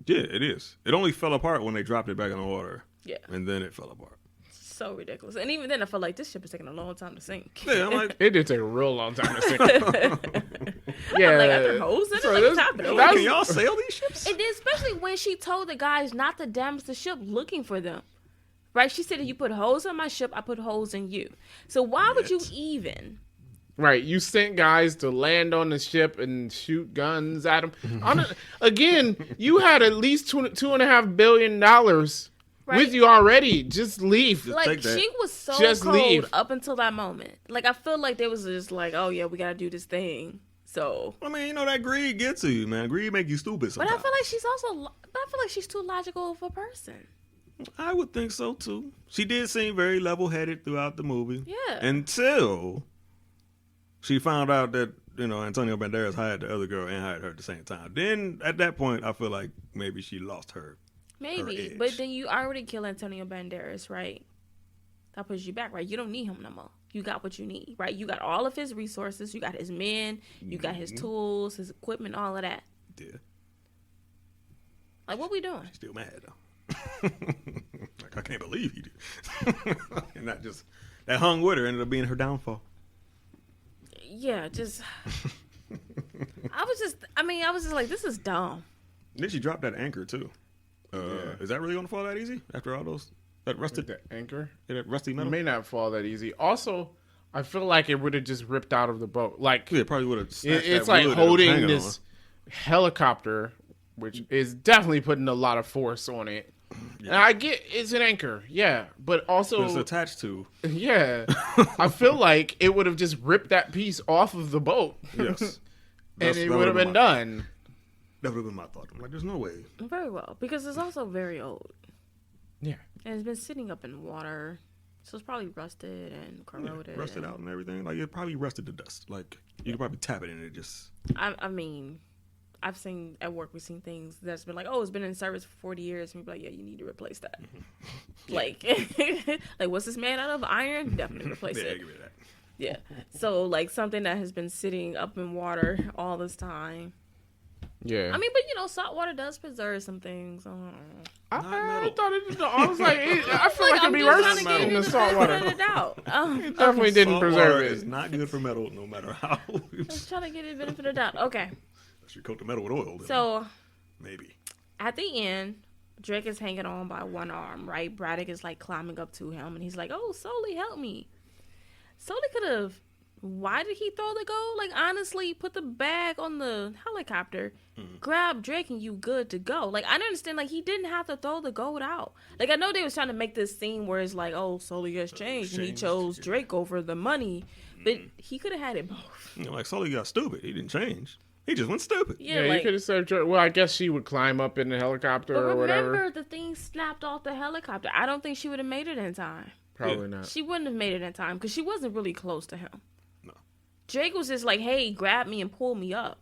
Yeah, it is. It only fell apart when they dropped it back in the water. Yeah. And then it fell apart. So ridiculous. And even then, I felt like this ship is taking a long time to sink. Yeah, I'm like, it did take a real long time to sink. Yeah. I'm like, are there holes in it? So Like, this- top it over. can y'all sail these ships? And then especially when she told the guys not to damage the ship looking for them. Right? She said, if you put holes in my ship, I put holes in you. So why would you even? Right, you sent guys to land on the ship and shoot guns at them. Again, you had at least $2.5 billion with you already. Just leave. Like, she was so Just cold leave. up until that moment. Like, I feel like they was just like, oh, yeah, we got to do this thing. So. I mean, that greed gets to you, man. Greed make you stupid sometimes. But I feel like she's too logical of a person. I would think so, too. She did seem very level-headed throughout the movie. Yeah. Until she found out that, Antonio Banderas hired the other girl and hired her at the same time. Then, at that point, I feel like maybe she lost her. Maybe. But then you already killed Antonio Banderas, right? That puts you back, right? You don't need him no more. You got what you need, right? You got all of his resources. You got his men. You got his tools, his equipment, all of that. Yeah. Like, what we doing? Still mad, though. Like, I can't believe he did. And that hung with her ended up being her downfall. Yeah, just... I was just like, this is dumb. And then she dropped that anchor, too. Is that really going to fall that easy after all those... That rusted... That anchor? That rusty metal? It may not fall that easy. Also, I feel like it would have just ripped out of the boat. Like, yeah, it probably would have... It's like holding this helicopter, which is definitely putting a lot of force on it. Yeah. And I get it's an anchor, yeah, but also it's attached to. Yeah, I feel like it would have just ripped that piece off of the boat. Yes, and it would have been done. That would have been my thought. I'm like, there's no way. Very well, because it's also very old. Yeah, and it's been sitting up in water, so it's probably rusted and corroded, rusted out and everything. Like it probably rusted to dust. Like you could probably tap it and it just. I mean. I've seen at work, we've seen things that's been like, oh, it's been in service for 40 years. And we're like, yeah, you need to replace that. Like, what's this made out of? Iron? Definitely replace it. Give me that. Yeah. So, like, something that has been sitting up in water all this time. Yeah. I mean, but, salt water does preserve some things. I thought it. I was like, I feel like it'd be worse in the salt water. It definitely didn't preserve it. It's not good for metal, no matter how. Just trying to get it benefit of the doubt. Okay. You coat the metal with oil. So, maybe. At the end, Drake is hanging on by one arm, right? Braddock is like climbing up to him, and he's like, oh, Sully, help me. Sully could have... Why did he throw the gold? Like, honestly, put the bag on the helicopter, grab Drake, and you good to go. Like, I understand, like, he didn't have to throw the gold out. Like, I know they was trying to make this scene where it's like, oh, Sully has changed, and he chose Drake over the money. But he could have had it both. Like, Sully got stupid. He didn't change. He just went stupid. Yeah, like, you could have said, well, I guess she would climb up in the helicopter or whatever. Remember, the thing snapped off the helicopter. I don't think she would have made it in time. Probably not. She wouldn't have made it in time because she wasn't really close to him. No. Drake was just like, hey, grab me and pull me up.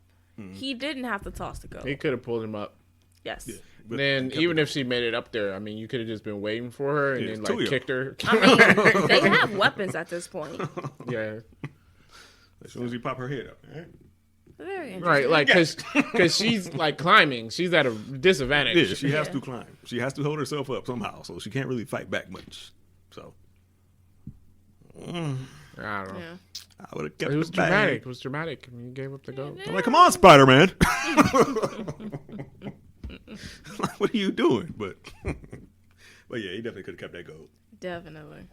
He didn't have to toss the gold. He could have pulled him up. Yes. Yeah, then even if she made it up there, I mean, you could have just been waiting for her and then like kicked her. I mean, they have weapons at this point. Yeah. As soon as you pop her head up. Right? Very interesting. Right, like, because she's, like, climbing. She's at a disadvantage. Yeah, she has to climb. She has to hold herself up somehow, so she can't really fight back much. So. I don't know. Yeah. I would have kept It was the bag. dramatic. It was dramatic. I mean, you gave up the goat. I'm like, come on, Spider-Man. What are you doing? But yeah, he definitely could have kept that gold. Definitely.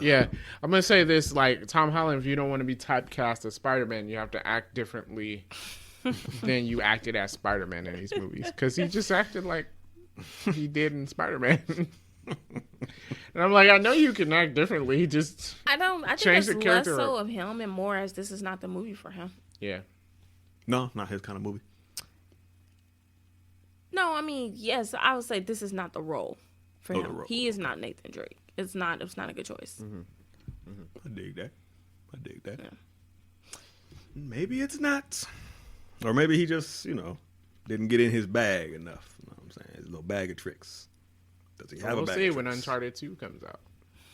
Yeah, I'm gonna say this: like Tom Holland, if you don't want to be typecast as Spider-Man, you have to act differently than you acted as Spider-Man in these movies, because he just acted like he did in Spider-Man. And I'm like, I know you can act differently. Just I think change it's the less character so up. of him and more as this is not the movie for him. Yeah. No, not his kind of movie. No, I mean, yes, I would say this is not the role for him. The role. He is not Nathan Drake. It's not a good choice. I dig that. Yeah. Maybe it's not. Or maybe he just, didn't get in his bag enough. You know what I'm saying? His little bag of tricks. Does he have We'll a bag see of when tricks? Uncharted 2 comes out.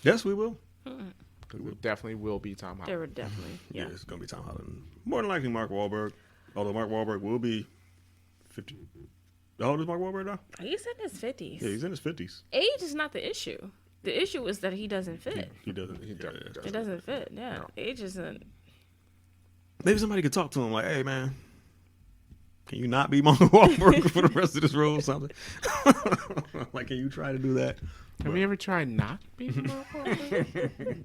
Yes, we will. Because it definitely will be Tom Holland. There were definitely, Yeah, yeah. it's going to be Tom Holland. More than likely Mark Wahlberg. Although Mark Wahlberg will be 50. How old is Mark Wahlberg now? He's in his 50s. Yeah, he's in his 50s. Age is not the issue. The issue is that he doesn't fit. He doesn't. It doesn't fit, yeah. No. Age isn't. Maybe somebody could talk to him like, hey, man, can you not be Mark Wahlberg for the rest of this role or something? Like, can you try to do that? Have you ever tried not being Mark Wahlberg?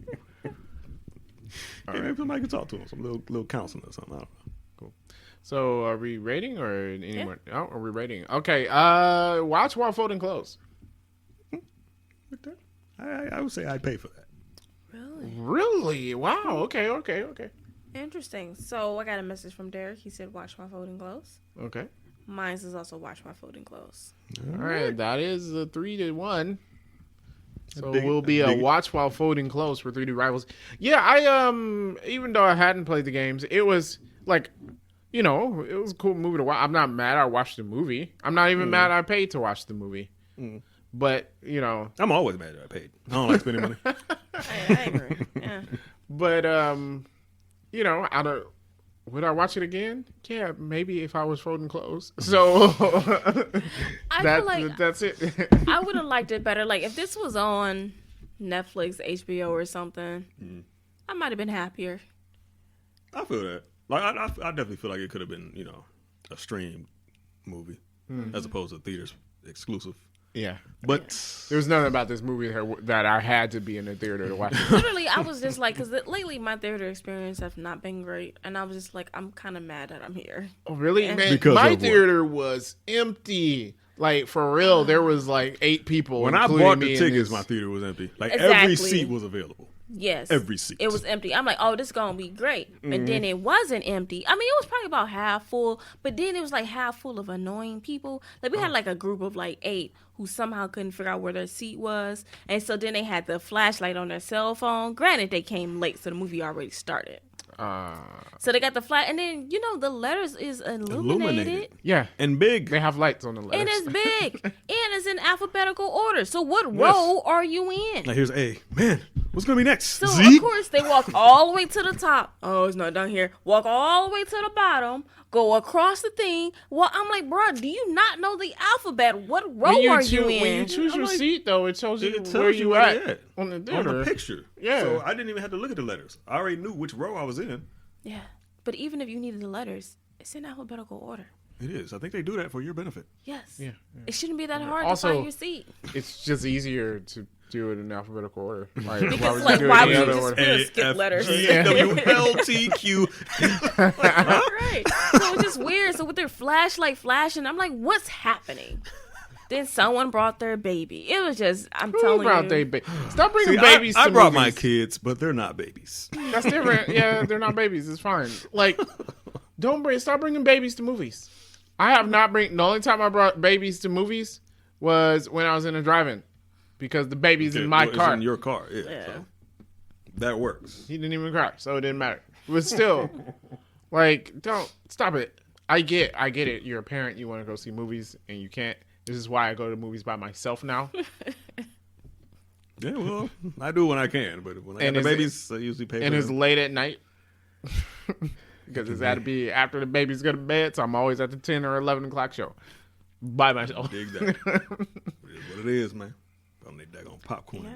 Hey, maybe somebody could talk to him. Some little counseling or something. I don't know. Cool. So are we rating or any Yeah. more? Oh, are we rating? Okay. Watch while folding clothes. I would say I'd pay for that. Really? Really? Wow. Okay. Interesting. So I got a message from Derek. He said, watch my folding clothes. Okay. Mine is also watch my folding clothes. All right. That is a 3-1. So dig it. we'll be I a dig it. watch while folding clothes for 3D Rivals. Yeah, I even though I hadn't played the games, it was like, it was a cool movie to watch. I'm not mad I watched the movie. I'm not even mad I paid to watch the movie. But, I'm always mad that I paid. I don't like spending money. I agree. Yeah. but would I watch it again? Yeah, maybe if I was folding clothes. So I feel like that's it. I would have liked it better. Like if this was on Netflix, HBO, or something, I might have been happier. I feel that. Like I definitely feel like it could have been, a streamed movie as opposed to theaters exclusive. Yeah. But There was nothing about this movie that I had to be in the theater to watch it. Literally, I was just like, because lately my theater experience have not been great, and I was just like, I'm kind of mad that I'm here. Oh, really? Yeah. Man, Because my of what? theater was empty. Like, for real, there was like 8 people. when I including bought me the in tickets, this. my theater was empty. Like Exactly. every seat was available. Yes, Every seat. It was empty. I'm like, oh, this is gonna be great, and then it wasn't empty. I mean, it was probably about half full, but then it was like half full of annoying people. Like we had like a group of like 8 who somehow couldn't figure out where their seat was, and so then they had the flashlight on their cell phone. Granted, they came late, so the movie already started. So they got the flat, and then the letters is illuminated. Yeah. And big. They have lights on the letters. And it's big, and it's in alphabetical order. So what row are you in? Like here's A. Man, what's gonna be next? So Z? of course they walk all the way to the top. Oh, it's not down here. Walk all the way to the bottom. Go across the thing. Well, I'm like, bro, do you not know the alphabet? What row are you in? When you choose your like, seat, though, it tells you It tells where you you where at they at. on the On theater. the picture. Yeah. So I didn't even have to look at the letters. I already knew which row I was in. Yeah, but even if you needed the letters, it's in alphabetical order. It is. I think they do that for your benefit. Yes. Yeah. It shouldn't be that hard Also, to find your seat. It's just easier to do it in alphabetical order. Like, Because why would you do why it would in you the just other put order? a skip letters? W-L-T-Q. Right. So it's just weird. So with their flashlight flashing, I'm like, what's happening? Then someone brought their baby. It was just, I'm Who telling brought you. they Stop bringing See, babies I to brought movies. my kids, but they're not babies. That's different. Yeah, they're not babies. It's fine. Like, stop bringing babies to movies. I have not the only time I brought babies to movies was when I was in a drive-in because the baby's in my Well, car. It's in your car. Yeah. Yeah. So that works. He didn't even cry, so it didn't matter. But still, like, don't stop it. I get it. You're a parent. You want to go see movies, and you can't. This is why I go to movies by myself now. Yeah, well, I do when I can, but when I And got the is it- babies, I usually pay And for it's them. late at night because it's got to be after the babies go to bed. So I'm always at the 10 or 11 o'clock show by myself. Dig that. It is what it is, man. I need daggone popcorn. Yeah.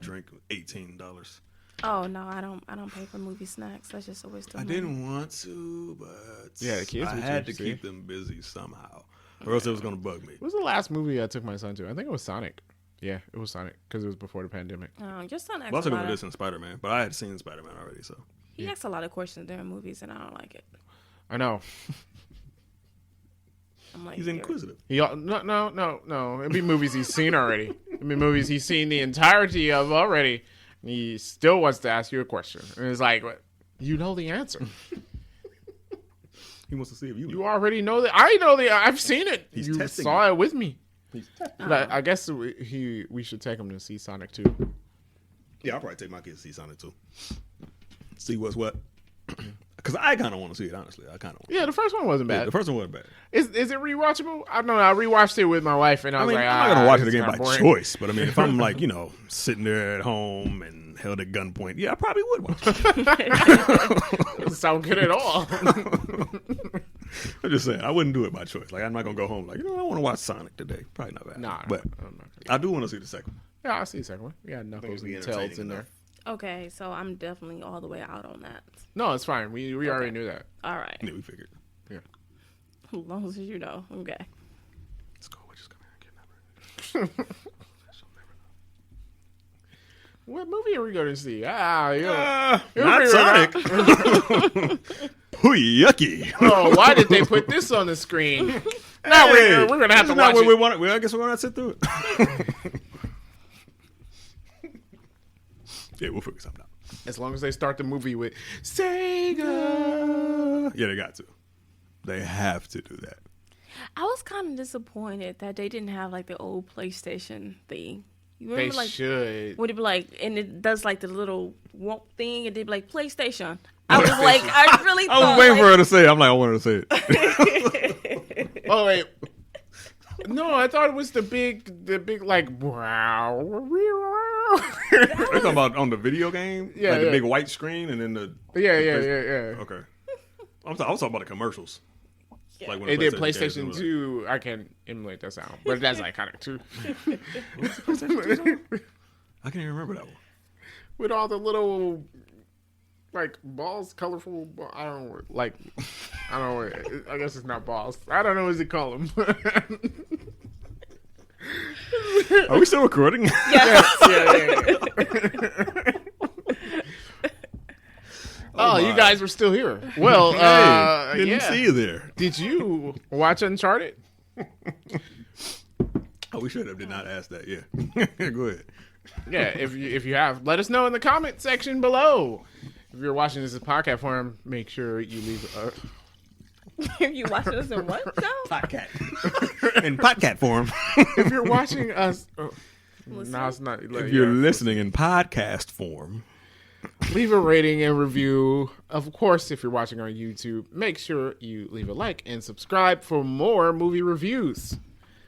Drink $18. Oh no, I don't pay for movie snacks. That's just a waste of money. I didn't want to, but Yeah, the kids I would had to choose to keep them busy somehow, or else it was gonna bug me. What was the last movie I took my son to? I think it was Sonic. Yeah, it was Sonic because it was before the pandemic. Your son asks Well, I took a him lot to this in Spider-Man, but I had seen Spider-Man already, so. He asks a lot of questions during movies, and I don't like it. I know. I'm like, He's inquisitive. No. It'd be movies he's seen already. It'd be movies he's seen the entirety of already. And he still wants to ask you a question. And it's like, you know the answer. He wants to see if you know. You already know that. I know the. I've seen it. He's you testing saw you. it with me. Uh-huh. But I guess we should take him to see Sonic 2. Yeah, I'll probably take my kids to see Sonic too. See what's what. Because I kind of want to see it, honestly. I kind of. Yeah, the first one wasn't bad. Yeah, the first one wasn't bad. Is it rewatchable? I don't know. I rewatched it with my wife, and I was like, I'm not gonna watch it it's again kinda by boring. choice. But I mean, if I'm like, sitting there at home and held at gunpoint, yeah, I probably would watch it. Doesn't sound good at all. I'm just saying, I wouldn't do it by choice. Like, I'm not gonna go home like, I want to watch Sonic today. Probably not bad. Nah, but I'm not I do want to see the second one. Yeah, I'll see the second one. We got Knuckles and Tails in there. Okay, so I'm definitely all the way out on that. No, it's fine. We already knew that. All right. Yeah, we figured. Yeah. As long as you know. Okay. Let's go. We're just coming here and get number. What movie are we going to see? Yeah. Not Sonic. Pooh, yucky. Oh, why did they put this on the screen? Now we're going to have to watch it. I guess we're going to sit through it. Yeah, we'll figure something out. As long as they start the movie with Sega. Yeah, they got to. They have to do that. I was kind of disappointed that they didn't have like the old PlayStation thing. You They remember, like, should. would it be like, and it does like the little wonk thing, and they'd be like PlayStation. I was like, I really thought. I was waiting for her to say it. I'm like, I want her to say it. Oh, wait. No, I thought it was the big like wow. You're talking about on the video game? Yeah, like the yeah. big white screen and then the Yeah. Okay. I was talking about the commercials. Yeah. Like when They the did games PlayStation were 2. I can't emulate that sound, but that's iconic too. I can't even remember that one. With all the little like balls, colorful. I don't know. I guess it's not balls. I don't know what you call them. Are we still recording? Yes. Yeah. Oh, you guys were still here. Well, Didn't yeah. see you there. Did you watch Uncharted? Oh, we should have. Did not ask that. Yeah. Go ahead. Yeah, if you have, let us know in the comment section below. If you're watching this in podcast form, make sure you leave a... If you watching this in what show? Podcat. In podcast form. If you're watching us... no, it's not. If you're listening in podcast form. Leave a rating and review. Of course, if you're watching on YouTube, make sure you leave a like and subscribe for more movie reviews.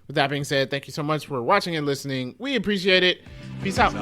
With that being said, thank you so much for watching and listening. We appreciate it. Peace out.